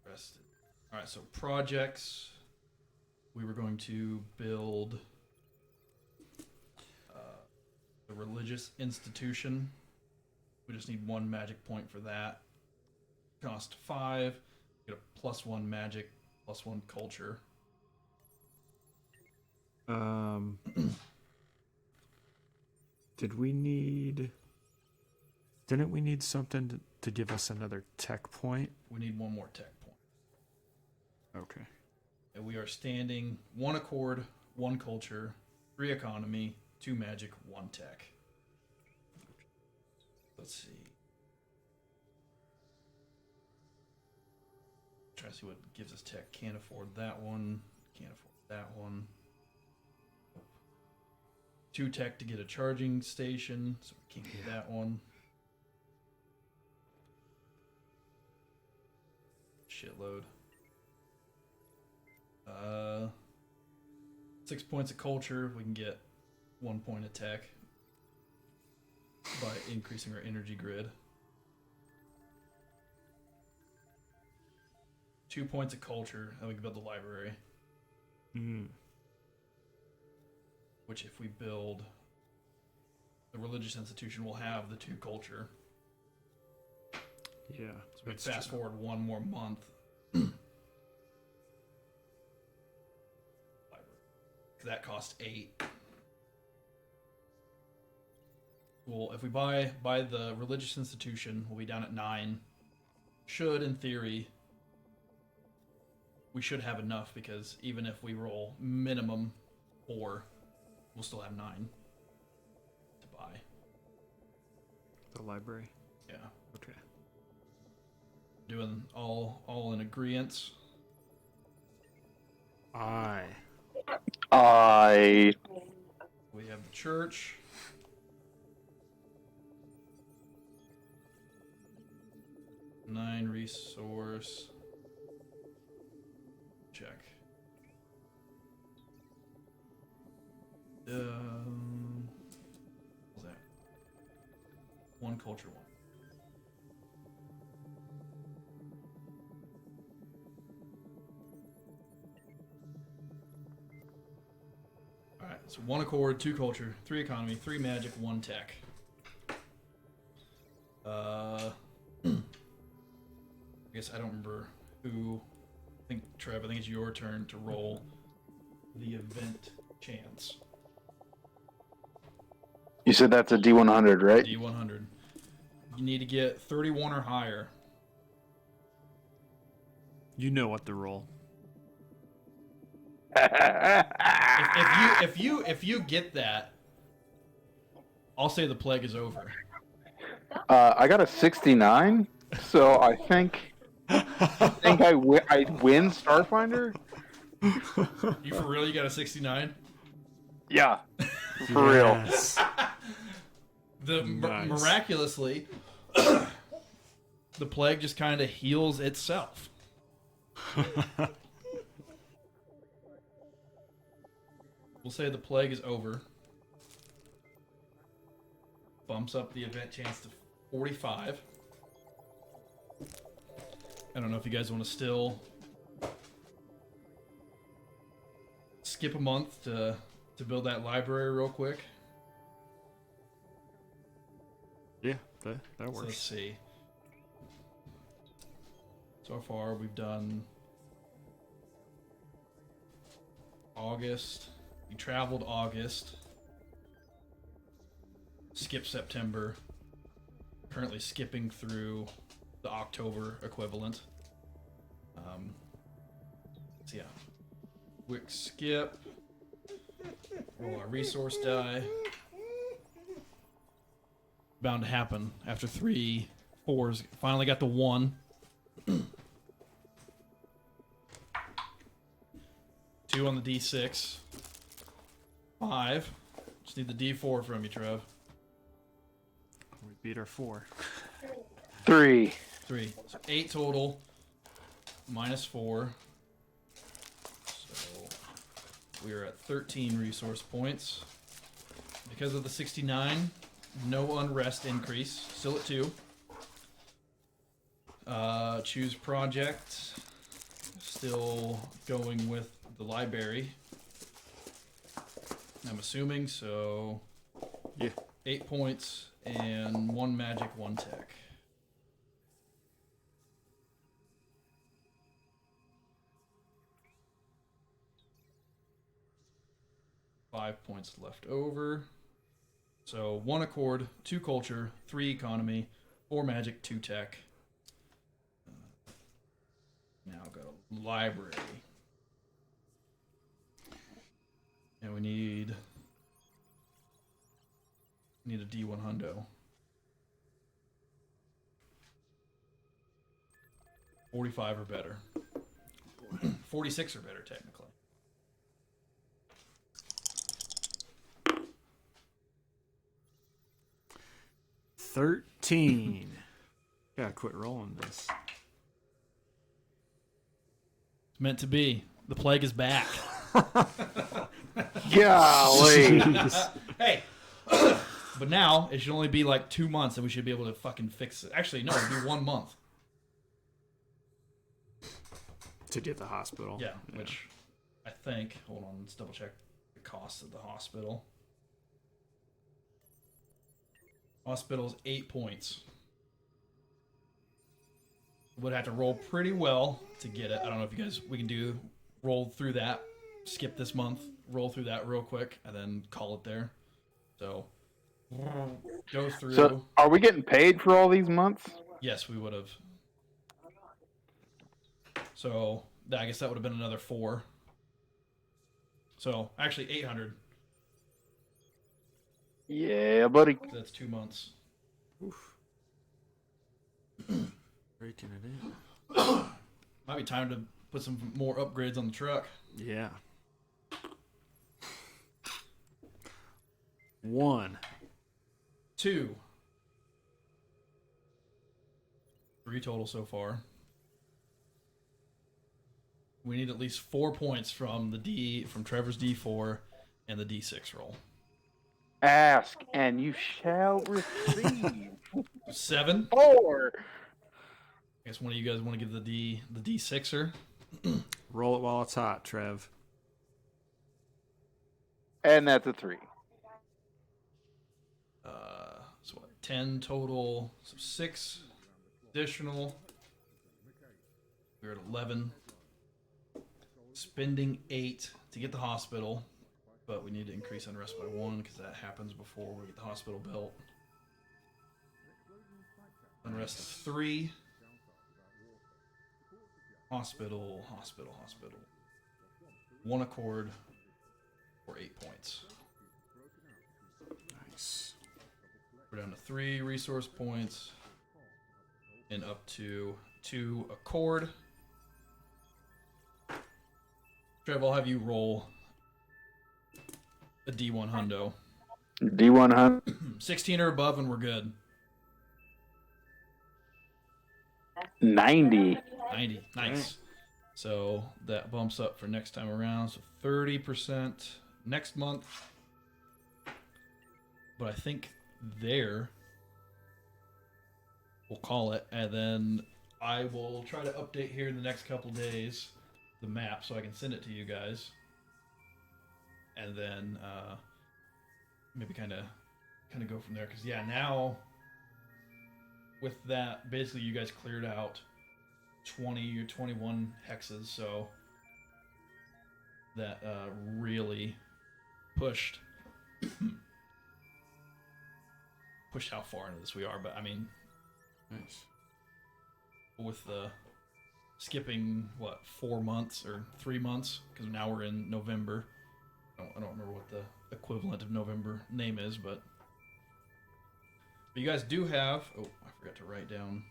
Rested. Alright, so projects. We were going to build the religious institution. We just need 1 magic point for that. Cost 5. Get a +1 magic, +1 culture. Didn't we need something to give us another tech point? We need 1 more tech point. Okay. And we are standing 1 accord, 1 culture, 3 economy, 2 magic, 1 tech. Let's see. Try to see what gives us tech. Can't afford that one. Can't afford that one. 2 tech to get a charging station, so we can't get that one. Shitload. 6 points of culture. We can get 1 point of tech by increasing our energy grid. 2 points of culture, and we can build the library. Which, if we build the religious institution, will have the 2 culture. Yeah. So we fast forward 1 more month. That costs 8. Well, if we buy the religious institution, we'll be down at 9. Should, in theory, we should have enough, because even if we roll minimum 4, we'll still have 9 to buy. The library? Yeah. Okay. Doing all in agreeance. We have the church. Nine resource. Check. What was that? 1 culture 1. Alright, so 1 accord, 2 culture, 3 economy, 3 magic, 1 tech. I guess I don't remember who. I think, Trev, I think it's your turn to roll the event chance. You said that's a D100, right? D100. You need to get 31 or higher. You know what to roll. If you get that, I'll say the plague is over. I got a 69, so I think I win Starfinder. You for real? You got a 69? Yeah, for real. Nice. Miraculously, the plague just kind of heals itself. We'll say the plague is over. Bumps up the event chance to 45. I don't know if you guys want to still skip a month to build that library real quick. Yeah, that So works. let's see. So far, we've done August. We traveled August. Skip September. Currently skipping through the October equivalent. So yeah. Quick skip. Roll our resource die. Bound to happen after 3 4s. Finally got the 1. 2 on the D6. 5. Just need the D4 from you, Trev. We beat our 4. 3. 3. So 8 total. Minus 4. So we are at 13 resource points. Because of the 69, no unrest increase. Still at 2. Choose project. Still going with the library. I'm assuming, so Yeah. 8 points and 1 magic, 1 tech. Five points left over. So 1 accord, 2 culture, 3 economy, 4 magic, 2 tech. Now go to library. And we need a D1 hundo. 45 or better. 46 or better, technically. $13. Gotta quit rolling this. It's meant to be. The plague is back. Golly. Hey, but now it should only be like 2 months, and we should be able to fucking fix it. Actually, no, it'll be 1 month. To get the hospital. Yeah, which I think. Hold on, let's double check the cost of the hospital. Hospital's 8 points. Would have to roll pretty well to get it. I don't know if you guys we can roll through that, skip this month, roll through that real quick, and then call it there. So go through. So, are we getting paid for all these months? Yes, we would have. So I guess that would have been another 4. So actually 800. Yeah, buddy. That's 2 months. Oof. Breaking it in. Might be time to put some more upgrades on the truck. Yeah. 1. 2. 3 total so far. We need at least 4 points from Trevor's D4 and the D6 roll. Ask and you shall receive. 7. 4. I guess one of you guys want to give the D6er. Roll it while it's hot, Trev. And that's a 3. So what, 10 total. So 6 additional. We're at 11. Spending 8 to get the hospital, but we need to increase unrest by 1 because that happens before we get the hospital built. Unrest of 3. Hospital. 1 accord for 8 points. Nice. We're down to 3 resource points and up to 2 accord. Trev, I'll have you roll a D1 hundo. D100. 16 or above and we're good. 90. 90. Nice. So that bumps up for next time around. So 30% next month. But I think there we'll call it. And then I will try to update here in the next couple days the map so I can send it to you guys, and then maybe kind of go from there. Because yeah, now with that, basically you guys cleared out 20 or 21 hexes, so that really pushed how far into this we are. But I mean, Nice. with the skipping 4 months or 3 months, because now we're in November. I don't remember what the equivalent of November name is, but you guys do have. Oh, I forgot to write down.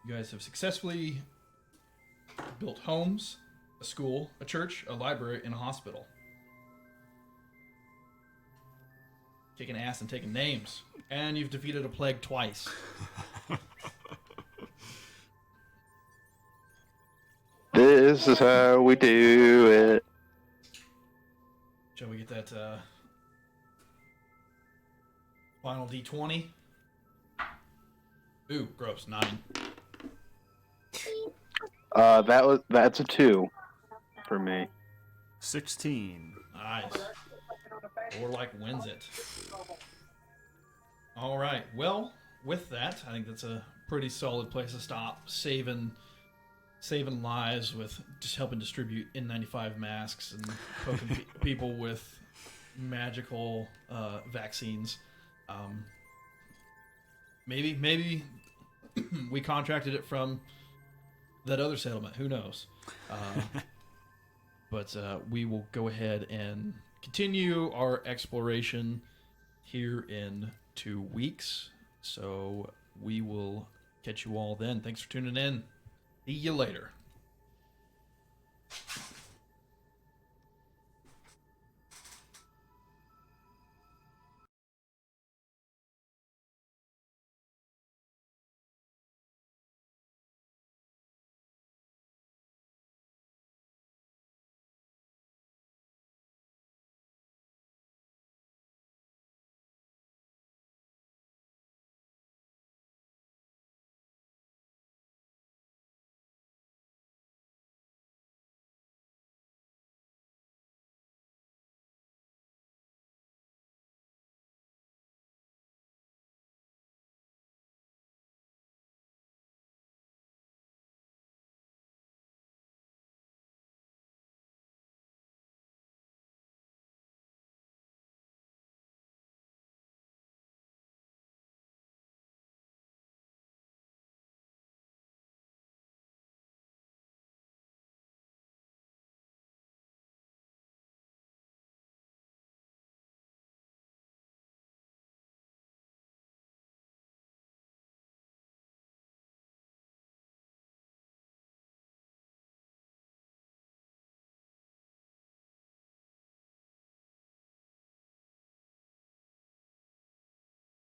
You guys have successfully built homes, a school, a church, a library, and a hospital. Kicking ass and taking names. And you've defeated a plague twice. This is how we do it. Shall we get that final D20? Ooh, gross. 9. That's a 2 for me. 16. Nice. Warlike wins it. All right. Well, with that, I think that's a pretty solid place to stop. Saving lives with just helping distribute N95 masks and poking people with magical vaccines. Maybe we contracted it from that other settlement. Who knows? But we will go ahead and continue our exploration here in 2 weeks. So we will catch you all then. Thanks for tuning in. See you later.